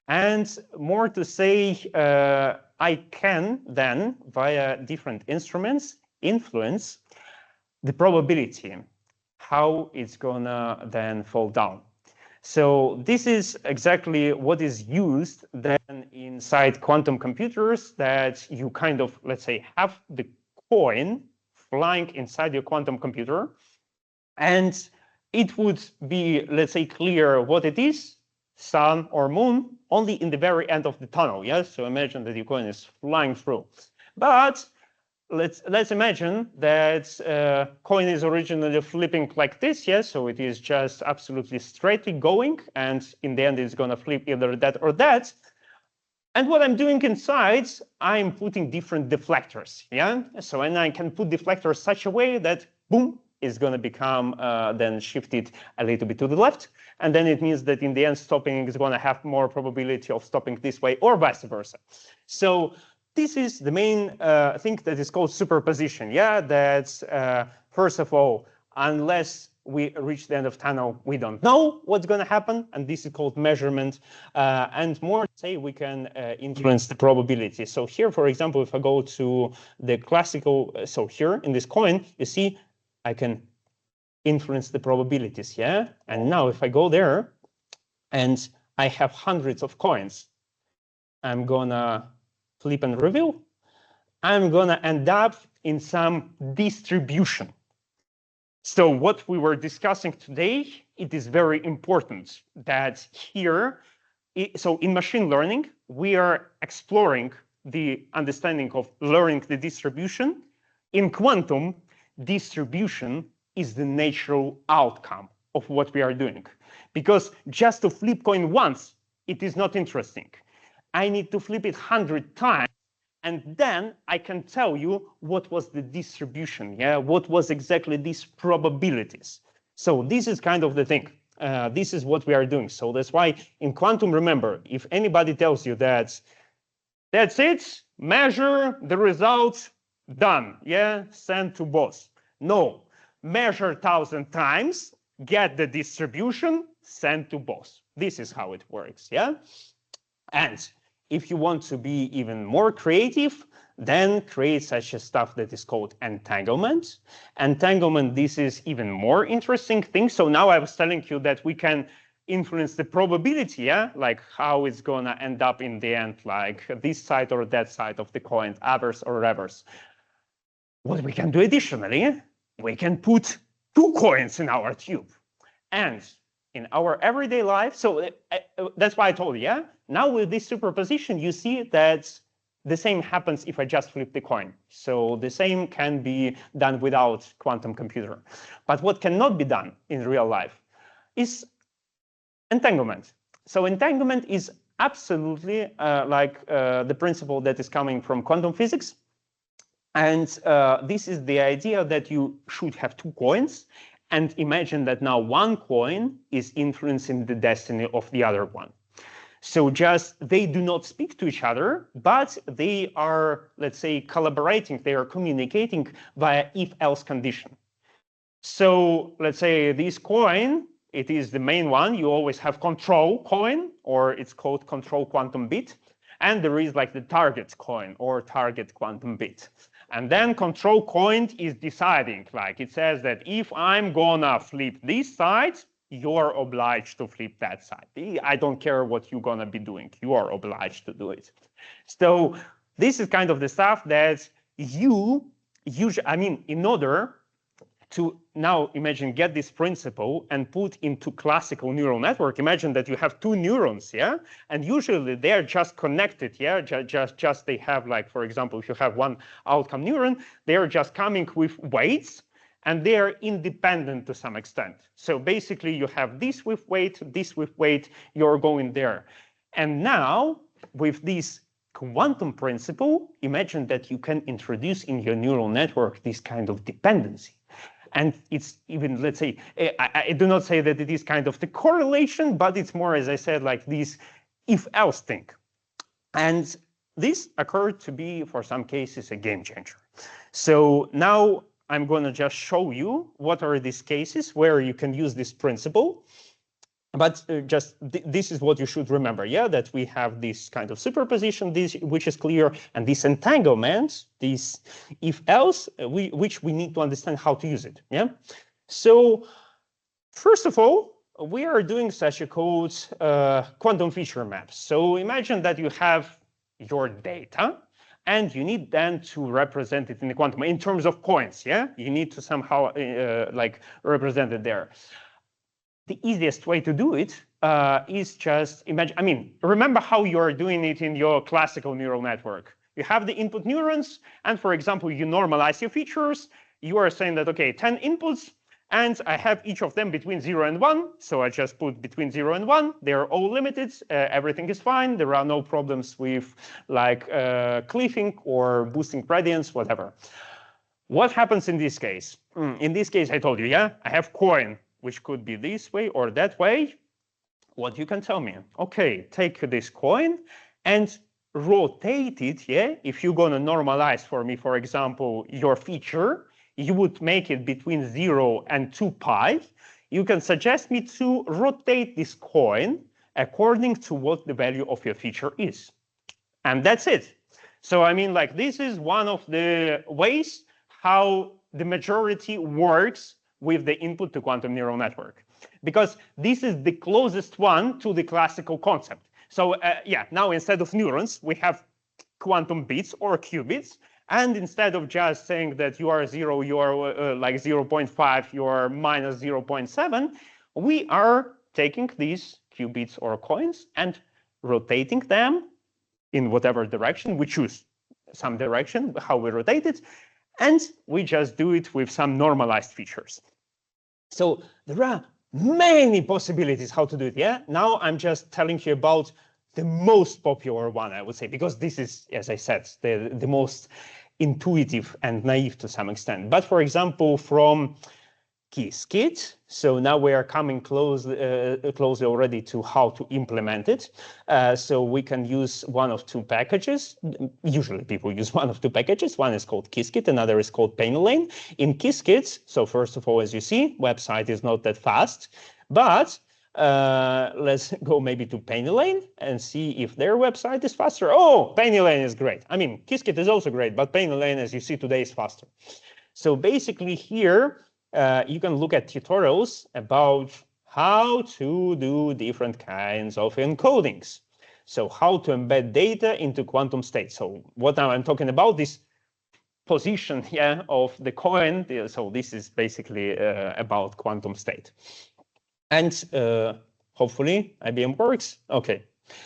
Speaker 1: And more to say, I can then, via different instruments, influence the probability, how it's gonna then fall down. So this is exactly what is used then inside quantum computers, that you kind of, let's say, have the coin flying inside your quantum computer, and it would be, let's say, clear what it is, sun or moon, only in the very end of the tunnel. Yes, so imagine that your coin is flying through. But let's imagine that coin is originally flipping like this. Yes, so it is just absolutely straightly going, and in the end, it's going to flip either that or that. And what I'm doing inside, I'm putting different deflectors. Yeah, so and I can put deflectors such a way that boom is going to become then shifted a little bit to the left, and then it means that in the end, stopping is going to have more probability of stopping this way or vice versa. So this is the main thing that is called superposition. Yeah, that's first of all, unless we reach the end of tunnel, we don't know what's going to happen, and this is called measurement. And more, say, we can influence the probability. So here, for example, if I go to the classical, so here in this coin, you see, I can influence the probabilities. Yeah, and now if I go there, and I have hundreds of coins, I'm gonna flip and reveal, I'm gonna end up in some distribution. So what we were discussing today, it is very important that here, so in machine learning, we are exploring the understanding of learning the distribution. In quantum, distribution is the natural outcome of what we are doing. Because just to flip coin once, it is not interesting. I need to flip it 100 times, and then I can tell you what was the distribution, yeah, what was exactly these probabilities. So this is kind of the thing. This is what we are doing. So that's why in quantum, remember, if anybody tells you that that's it, measure the results, done, yeah, send to boss. No, measure 1,000 times, get the distribution, send to boss. This is how it works, yeah? And if you want to be even more creative, then create such a stuff that is called entanglement. Entanglement, this is even more interesting thing. So now I was telling you that we can influence the probability, yeah, like how it's gonna end up in the end, like this side or that side of the coin, avers or reverse. What we can do additionally, we can put 2 coins in our tube. And in our everyday life, so that's why I told you, yeah? Now with this superposition, you see that the same happens if I just flip the coin. So the same can be done without quantum computer. But what cannot be done in real life is entanglement. So entanglement is absolutely like the principle that is coming from quantum physics. And this is the idea that you should have 2 coins. And imagine that now one coin is influencing the destiny of the other one. So just they do not speak to each other, but they are, let's say, collaborating. They are communicating via if-else condition. So let's say this coin, it is the main one. You always have control coin, or it's called control quantum bit. And there is like the target coin or target quantum bit. And then control coin is deciding, like it says that if I'm gonna flip this side, you're obliged to flip that side. I don't care what you're gonna be doing. You are obliged to do it. So this is kind of the stuff that you usually, I mean, in order to now imagine get this principle and put into classical neural network, imagine that you have 2 neurons, yeah? And usually they're just connected, yeah? Just they have like, for example, if you have one outcome neuron, they're just coming with weights and they're independent to some extent. So basically you have this with weight, you're going there. And now with this quantum principle, imagine that you can introduce in your neural network this kind of dependency. And it's even, let's say, I do not say that it is kind of the correlation, but it's more, as I said, like this if-else thing. And this occurred to be, for some cases, a game changer. So now I'm going to just show you what are these cases where you can use this principle. But this is what you should remember, yeah, that we have this kind of superposition, which is clear, and this entanglement, this if-else, which we need to understand how to use it, yeah? So first of all, we are doing such a called quantum feature map. So imagine that you have your data, and you need then to represent it in the quantum in terms of coins, yeah? You need to somehow like represent it there. the easiest way to do it is just imagine, I mean, remember how you're doing it in your classical neural network. You have the input neurons, and for example, you normalize your features. You are saying that, okay, 10 inputs, and I have each of them between 0 and 1. So I just put between 0 and 1. They're all limited. Everything is fine. There are no problems with like cliffing or boosting gradients, whatever. What happens in this case? In this case, I told you, yeah, I have coin, which could be this way or that way. What you can tell me? Okay, take this coin and rotate it, yeah? If you're going to normalize for me, for example, your feature, you would make it between 0 and 2 pi. You can suggest me to rotate this coin according to what the value of your feature is. And that's it. So, I mean, like, this is one of the ways how the majority works with the input to quantum neural network, because this is the closest one to the classical concept. So yeah, now instead of neurons, we have quantum bits or qubits. And instead of just saying that you are 0, you are like 0.5, you are minus 0.7, we are taking these qubits or coins and rotating them in whatever direction. We choose some direction, how we rotate it, and we just do it with some normalized features. So there are many possibilities how to do it, yeah? Now I'm just telling you about the most popular one, I would say, because this is, as I said, the most intuitive and naive to some extent. But for example, from Qiskit, so now we are coming closely already to how to implement it. So we can use one of two packages. Usually people use one of two packages. One is called Qiskit, another is called PennyLane. In Qiskit, so first of all, as you see, website is not that fast, but let's go maybe to PennyLane and see if their website is faster. Oh, PennyLane is great. I mean, Qiskit is also great, but PennyLane, as you see today, is faster. So basically here, you can look at tutorials about how to do different kinds of encodings. So how to embed data into quantum state. So what now I'm talking about, this position here of the coin. So this is basically about quantum state. And hopefully IBM works. Okay.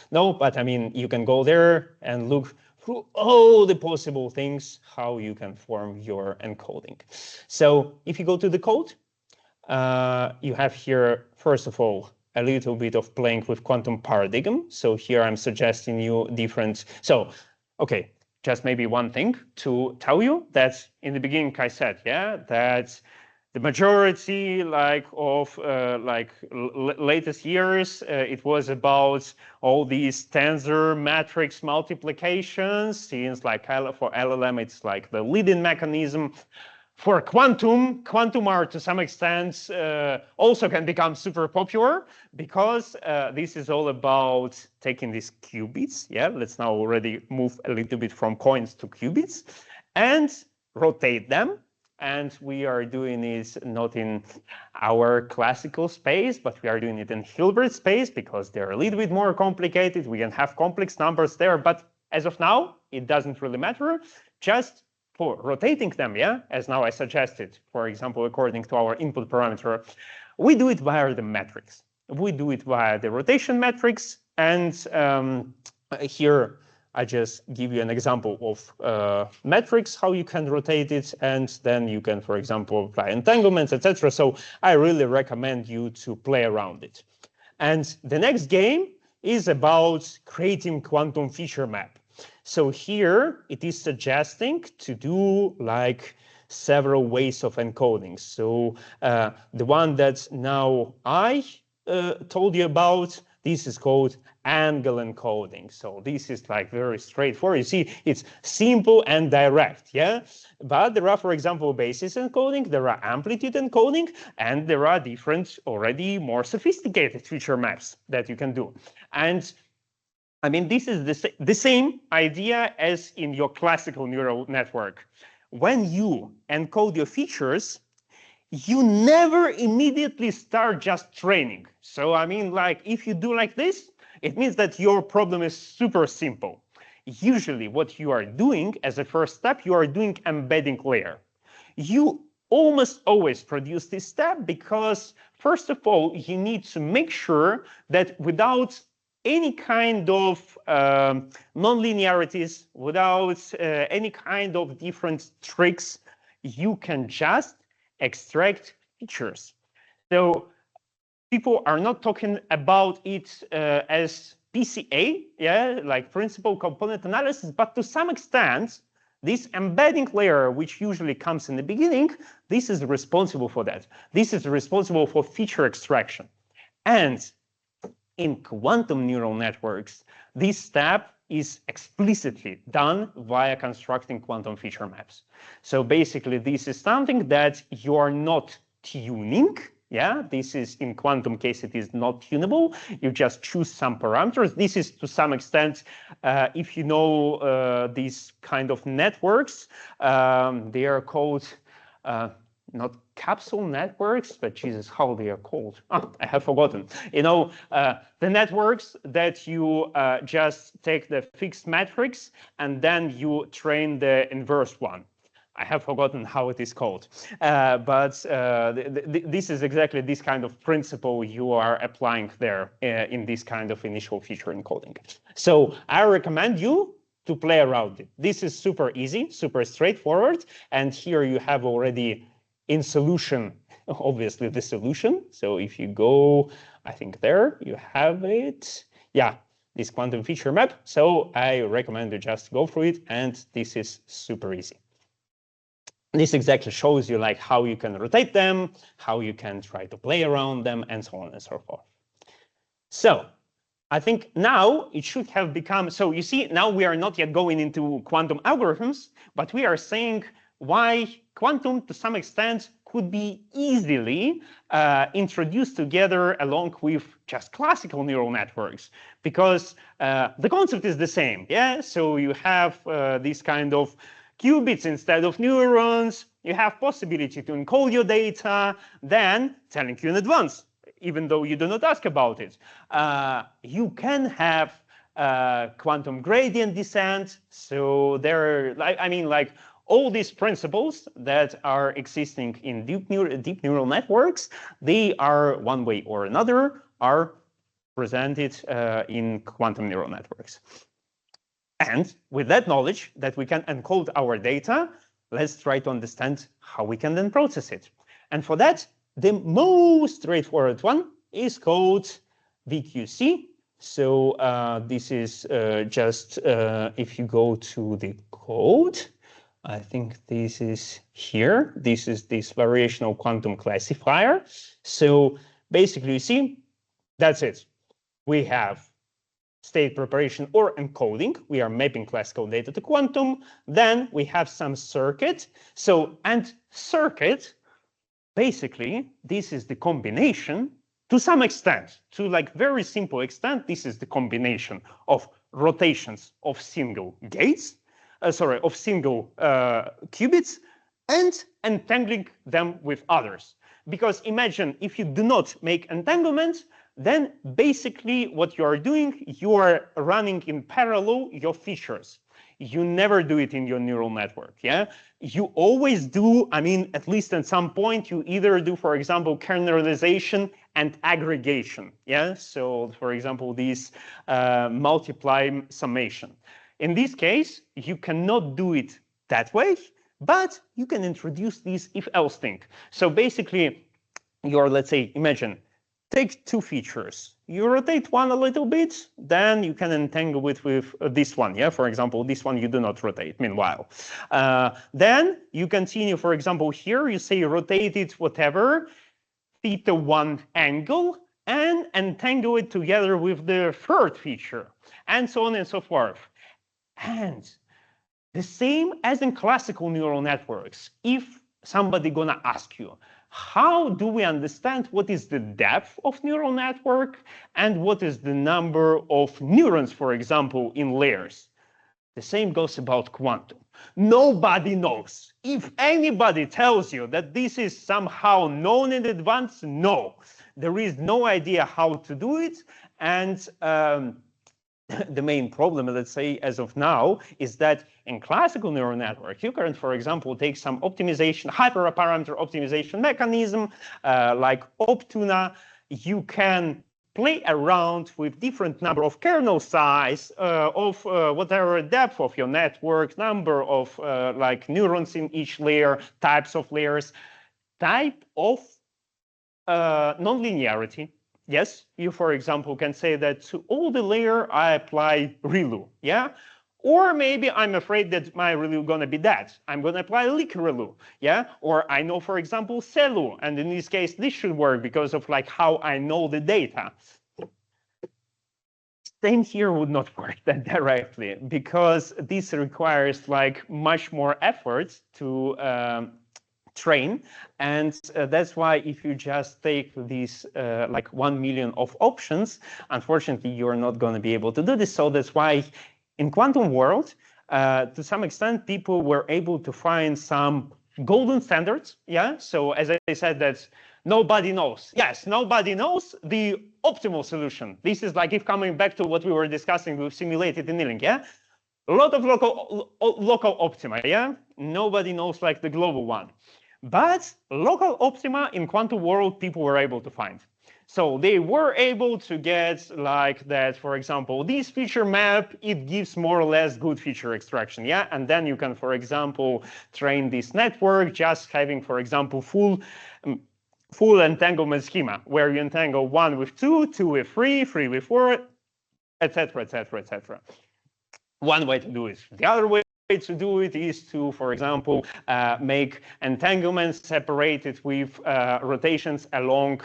Speaker 1: No, but I mean, you can go there and look through all the possible things, how you can form your encoding. So if you go to the code, you have here, first of all, a little bit of playing with quantum paradigm. So here I'm suggesting you different. So, okay, just maybe one thing to tell you that in the beginning I said, yeah, that the majority of latest years, it was about all these tensor matrix multiplications. Since like for LLM, it's like the leading mechanism. For quantum are to some extent also can become super popular, because this is all about taking these qubits. Yeah, let's now already move a little bit from coins to qubits and rotate them. And we are doing it not in our classical space, but we are doing it in Hilbert space, because they're a little bit more complicated. We can have complex numbers there, but as of now, it doesn't really matter. Just for rotating them, yeah, as now I suggested, for example, according to our input parameter, we do it via the matrix. We do it via the rotation matrix, and here I just give you an example of metrics, how you can rotate it, and then you can, for example, apply entanglements, etc. So I really recommend you to play around it. And the next game is about creating quantum feature map. So here it is suggesting to do like several ways of encoding. So the one that now I told you about, this is called angle encoding. So this is like very straightforward. You see, it's simple and direct, yeah? But there are, for example, basis encoding, there are amplitude encoding, and there are different, already more sophisticated feature maps that you can do. And I mean, this is the same idea as in your classical neural network. When you encode your features, you never immediately start just training. So I mean, like, if you do like this, it means that your problem is super simple. Usually what you are doing as a first step, you are doing embedding layer. You almost always produce this step because, first of all, you need to make sure that without any kind of non-linearities, without any kind of different tricks, you can just extract features. So people are not talking about it as PCA, yeah, like principal component analysis, but to some extent, this embedding layer, which usually comes in the beginning, this is responsible for that. This is responsible for feature extraction. And in quantum neural networks, this step is explicitly done via constructing quantum feature maps. So basically, this is something that you are not tuning. Yeah, this is in quantum case, it is not tunable. You just choose some parameters. This is to some extent, if you know these kind of networks, they are called not capsule networks, but Jesus, how they are called? Oh, I have forgotten. You know, the networks that you just take the fixed matrix and then you train the inverse one. I have forgotten how it is called, but this is exactly this kind of principle you are applying there in this kind of initial feature encoding. So I recommend you to play around it. This is super easy, super straightforward, and here you have already in solution, obviously the solution. So if you go, I think there you have it. Yeah, this quantum feature map. So I recommend you just go through it, and this is super easy. This exactly shows you like how you can rotate them, how you can try to play around them, and so on and so forth. So I think now it should have become, so you see, now we are not yet going into quantum algorithms, but we are saying why quantum, to some extent, could be easily introduced together along with just classical neural networks, because the concept is the same. Yeah, so you have this kind of qubits instead of neurons. You have possibility to encode your data, then telling you in advance, even though you do not ask about it. You can have quantum gradient descent. So there are, I mean, like all these principles that are existing in deep neural networks, they are one way or another are presented in quantum neural networks. And with that knowledge that we can encode our data, let's try to understand how we can then process it. And for that, the most straightforward one is called VQC. So this is just if you go to the code, I think this is here. This is this variational quantum classifier. So basically, you see, that's it. We have state preparation or encoding. We are mapping classical data to quantum. Then we have some circuit. So, and circuit, basically, this is the combination to some extent, to like very simple extent, this is the combination of rotations of single gates, of single qubits, and entangling them with others. Because imagine if you do not make entanglement, then basically what you are doing, you are running in parallel your features. You never do it in your neural network, yeah? You always do, I mean, at least at some point, you either do, for example, kernelization and aggregation, yeah? So, for example, this multiply summation. In this case, you cannot do it that way, but you can introduce this if-else thing. So basically, you're, let's say, imagine, take two features. You rotate one a little bit, then you can entangle it with this one. Yeah, for example, this one you do not rotate, meanwhile. Then you continue, for example, here you say rotate it whatever, θ1 angle, and entangle it together with the third feature, and so on and so forth. And the same as in classical neural networks, if somebody gonna ask you, how do we understand what is the depth of neural network and what is the number of neurons, for example, in layers? The same goes about quantum. Nobody knows. If anybody tells you that this is somehow known in advance, no. There is no idea how to do it. And the main problem, let's say, as of now, is that in classical neural network, you can, for example, take some optimization, hyperparameter optimization mechanism like Optuna. You can play around with different number of kernel size of whatever depth of your network, number of like neurons in each layer, types of layers, type of nonlinearity. Yes, you, for example, can say that to all the layer I apply ReLU, yeah? Or maybe I'm afraid that my ReLU gonna be dead. I'm gonna apply leak ReLU, yeah? Or I know, for example, CeLU, and in this case, this should work because of like how I know the data. Same here would not work that directly because this requires like much more effort to train, and that's why if you just take these like 1 million of options, unfortunately you're not going to be able to do this. So that's why in quantum world, to some extent, people were able to find some golden standards. Yeah. So as I said, that nobody knows. Yes, nobody knows the optimal solution. This is like if coming back to what we were discussing with simulated annealing. Yeah. A lot of local optima. Yeah. Nobody knows like the global one. But local optima in quantum world, people were able to find. So they were able to get like that, for example, this feature map, it gives more or less good feature extraction, yeah? And then you can, for example, train this network just having, for example, full entanglement schema, where you entangle 1 with 2, 2 with 3, 3 with 4, etc., etc., etc. One way to do it. The other way to do it is to, for example, make entanglements separated with rotations along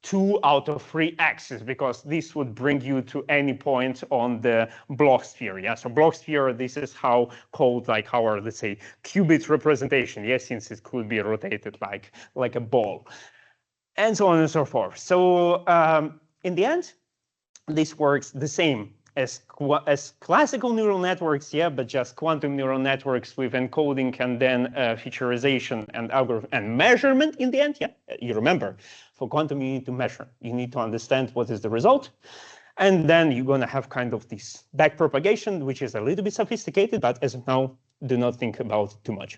Speaker 1: 2 out of 3 axes, because this would bring you to any point on the block sphere. Yeah, so block sphere, this is how called like our, let's say, qubit representation. Yes, since it could be rotated like a ball, and so on and so forth. So in the end, this works the same as classical neural networks, yeah, but just quantum neural networks with encoding and then featurization and algorithm and measurement in the end. Yeah, you remember, for quantum you need to measure. You need to understand what is the result. And then you're going to have kind of this backpropagation, which is a little bit sophisticated, but as of now, do not think about too much.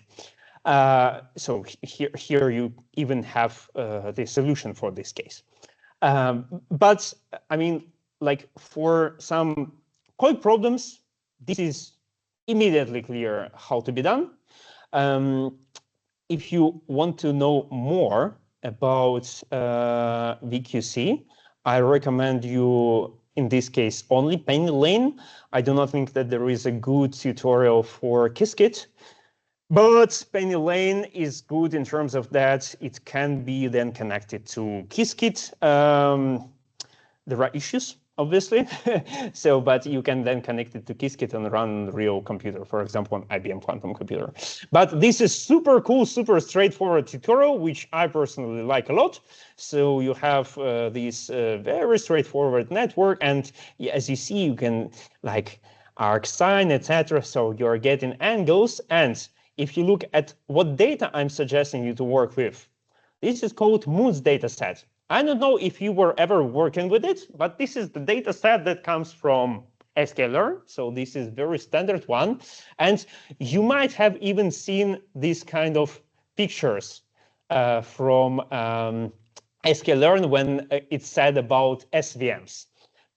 Speaker 1: So here you even have the solution for this case. But I mean, like for some code problems, this is immediately clear how to be done. If you want to know more about VQC, I recommend you, in this case, only PennyLane. I do not think that there is a good tutorial for Qiskit, but PennyLane is good in terms of that it can be then connected to Qiskit. There are issues, obviously. So, but you can then connect it to Qiskit and run real computer, for example, an IBM quantum computer. But this is super cool, super straightforward tutorial, which I personally like a lot. So you have this very straightforward network, and as you see, you can like arc sine, etc. So you're getting angles, and if you look at what data I'm suggesting you to work with, this is called Moon's data set. I don't know if you were ever working with it, but this is the data set that comes from sklearn. So this is very standard one. And you might have even seen these kind of pictures from sklearn when it's said about SVMs.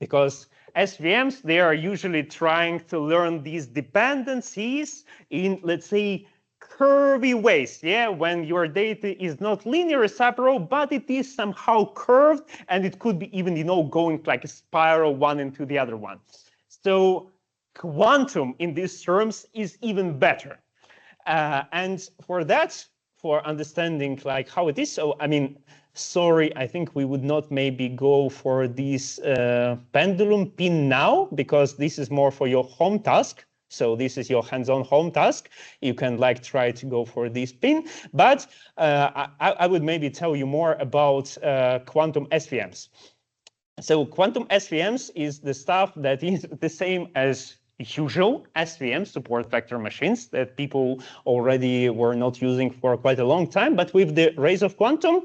Speaker 1: Because SVMs, they are usually trying to learn these dependencies in, let's say, curvy ways, yeah, when your data is not linear separable, but it is somehow curved, and it could be even, you know, going like a spiral one into the other one. So quantum in these terms is even better. And for that, for understanding like how it is, so I mean, sorry, I think we would not maybe go for this pendulum pin now, because this is more for your home task. So this is your hands-on home task. You can like try to go for this pin, but I would maybe tell you more about quantum SVMs. So quantum SVMs is the stuff that is the same as usual SVM, support vector machines, that people already were not using for quite a long time. But with the rise of quantum,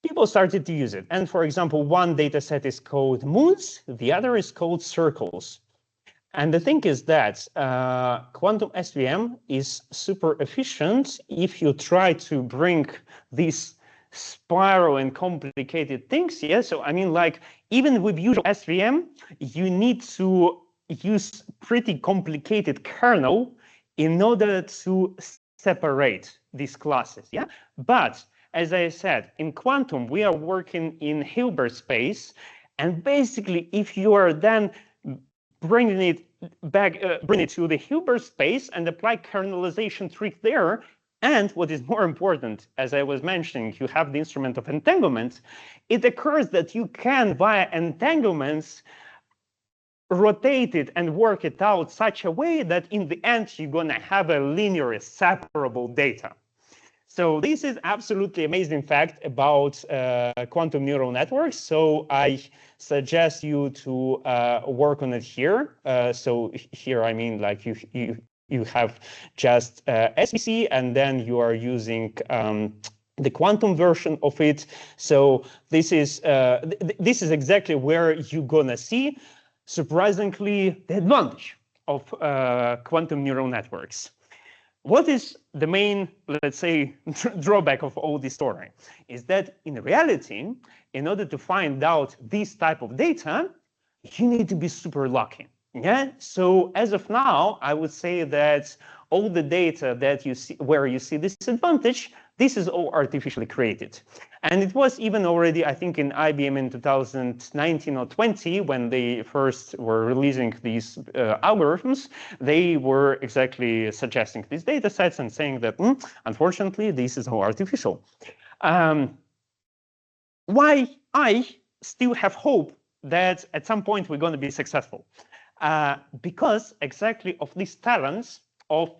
Speaker 1: people started to use it. And for example, one data set is called moons, the other is called circles. And the thing is that quantum SVM is super efficient if you try to bring these spiral and complicated things. Yeah, so I mean, like, even with usual SVM, you need to use pretty complicated kernel in order to separate these classes. Yeah, but as I said, in quantum, we are working in Hilbert space. And basically, if you are then bringing it back, bring it to the Hilbert space and apply kernelization trick there. And what is more important, as I was mentioning, you have the instrument of entanglement. It occurs that you can, via entanglements, rotate it and work it out such a way that in the end, you're going to have a linear separable data. So this is absolutely amazing fact about quantum neural networks. So I suggest you to work on it here. So here, I mean, like you have just SBC, and then you are using the quantum version of it. So this is exactly where you're gonna see, surprisingly, the advantage of quantum neural networks. What is the main, let's say, drawback of all this story? Is that in reality, in order to find out this type of data, you need to be super lucky. Yeah. So as of now, I would say that all the data that you see, where you see this advantage, this is all artificially created. And it was even already, I think, in IBM in 2019 or 20, when they first were releasing these algorithms, they were exactly suggesting these data sets and saying that, unfortunately, this is all artificial. Why I still have hope that at some point we're going to be successful? Because exactly of these talents of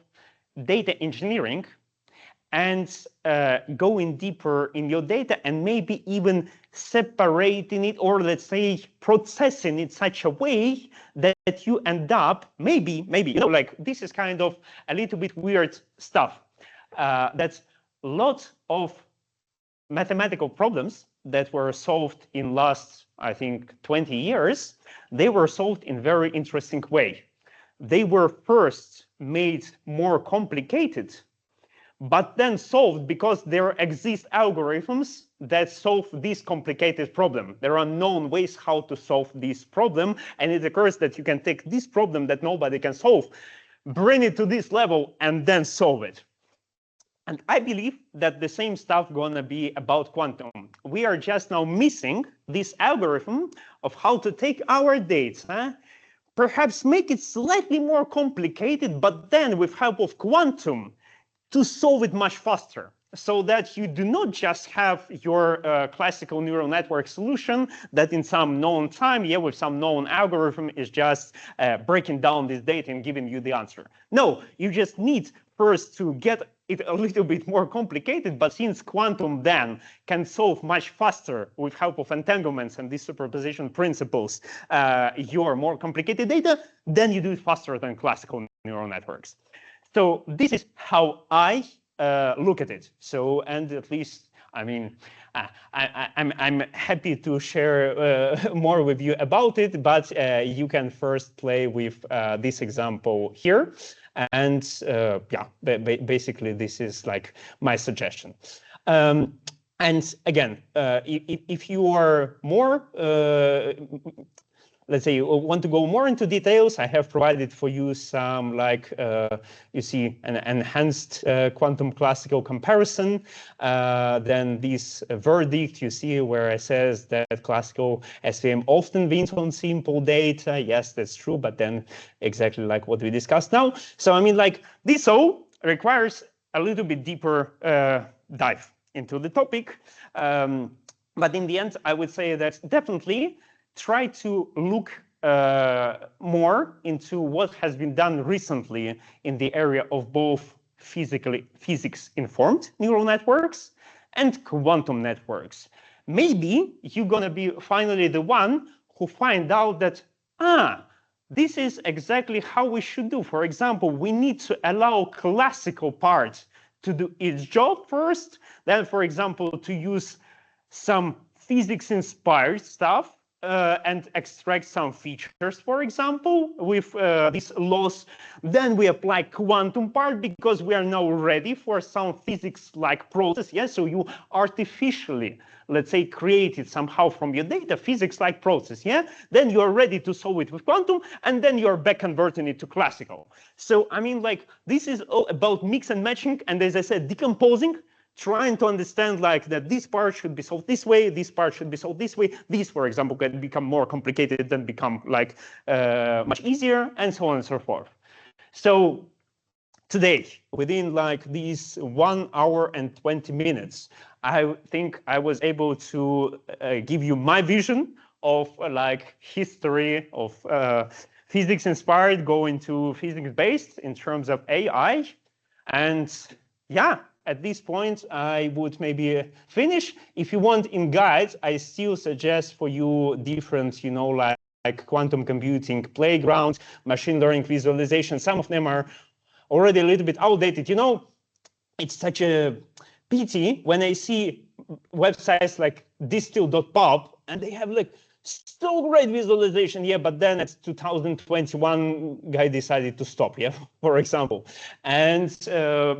Speaker 1: data engineering and going deeper in your data and maybe even separating it, or let's say processing it such a way that you end up maybe, you know, like this is kind of a little bit weird stuff. That's a lot of mathematical problems that were solved in last, I think, 20 years, they were solved in very interesting way. They were first made more complicated, but then solved because there exist algorithms that solve this complicated problem. There are known ways how to solve this problem, and it occurs that you can take this problem that nobody can solve, bring it to this level, and then solve it. And I believe that the same stuff gonna be about quantum. We are just now missing this algorithm of how to take our data, perhaps make it slightly more complicated, but then with help of quantum, to solve it much faster, so that you do not just have your classical neural network solution that in some known time, with some known algorithm is just breaking down this data and giving you the answer. No, you just need first to get it a little bit more complicated, but since quantum then can solve much faster with help of entanglements and these superposition principles your more complicated data, then you do it faster than classical neural networks. So this is how I look at it. So, and at least, I mean, I'm happy to share more with you about it, but you can first play with this example here. And yeah, basically, this is like my suggestion. And again, if you are more let's say you want to go more into details, I have provided for you some, like, you see, an enhanced quantum classical comparison. Then this verdict you see where it says that classical SVM often wins on simple data. Yes, that's true, but then exactly like what we discussed now. So I mean, like, this all requires a little bit deeper dive into the topic. But in the end, I would say that definitely try to look more into what has been done recently in the area of both physics-informed neural networks and quantum networks. Maybe you're going to be finally the one who find out that, this is exactly how we should do. For example, we need to allow classical part to do its job first, then, for example, to use some physics-inspired stuff and extract some features, for example, with these laws. Then we apply quantum part because we are now ready for some physics-like process. Yeah, so you artificially, let's say, create it somehow from your data, physics-like process. Yeah, then you are ready to solve it with quantum, and then you are back converting it to classical. So I mean, like, this is all about mix and matching, and as I said, decomposing, trying to understand like that this part should be solved this way, this part should be solved this way. These, for example, can become more complicated, then become like much easier, and so on and so forth. So today, within like these 1 hour and 20 minutes, I think I was able to give you my vision of like history of physics inspired going to physics based in terms of AI. And yeah, at this point, I would maybe finish. If you want in guides, I still suggest for you different, you know, like quantum computing playgrounds, machine learning visualization. Some of them are already a little bit outdated. You know, it's such a pity when I see websites like distill.pub and they have like so great visualization, yeah, but then it's 2021 guy decided to stop, yeah, for example. And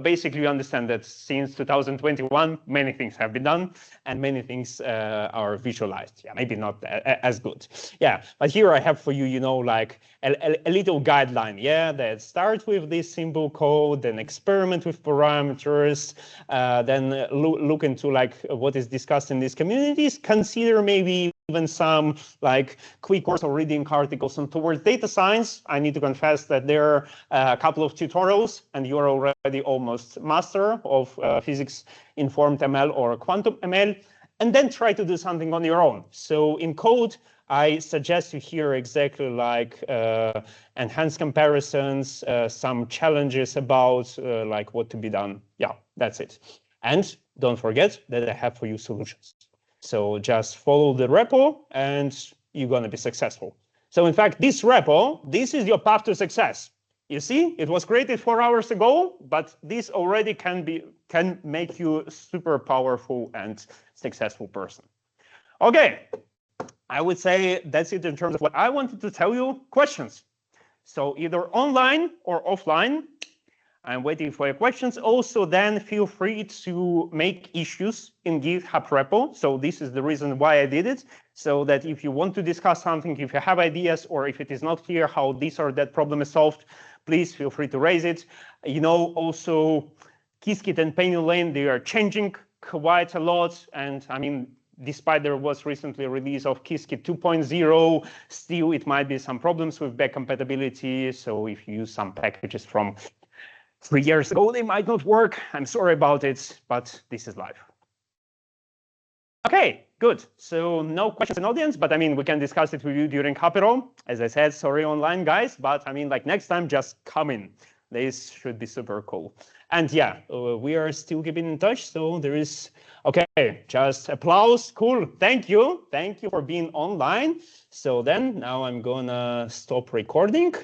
Speaker 1: basically you understand that since 2021, many things have been done and many things are visualized. Yeah, maybe not as good. Yeah, but here I have for you, you know, like a little guideline, yeah, that starts with this simple code, then experiment with parameters, then look into like what is discussed in these communities, consider maybe even some like quick course or reading articles on towards data science. I need to confess that there are a couple of tutorials and you're already almost master of physics-informed ML or quantum ML, and then try to do something on your own. So in code, I suggest you here exactly like enhanced comparisons, some challenges about like what to be done. Yeah, that's it. And don't forget that I have for you solutions. So just follow the repo and you're going to be successful. So in fact, this repo, this is your path to success. You see, it was created 4 hours ago, but this already can make you a super powerful and successful person. Okay, I would say that's it in terms of what I wanted to tell you. Questions? So either online or offline. I'm waiting for your questions. Also, then feel free to make issues in GitHub repo. So this is the reason why I did it. So that if you want to discuss something, if you have ideas, or if it is not clear how this or that problem is solved, please feel free to raise it. You know, also Qiskit and PennyLane, they are changing quite a lot. And I mean, despite there was recently a release of Qiskit 2.0, still it might be some problems with back compatibility. So if you use some packages from 3 years ago, they might not work. I'm sorry about it, but this is life. Okay, good. So no questions in audience, but I mean, we can discuss it with you during Hapero. As I said, sorry online guys, but I mean, like next time, just come in. This should be super cool. And yeah, we are still keeping in touch. So there is, okay, just applause. Cool. Thank you. Thank you for being online. So then now I'm gonna stop recording.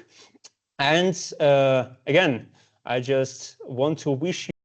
Speaker 1: And again, I just want to wish you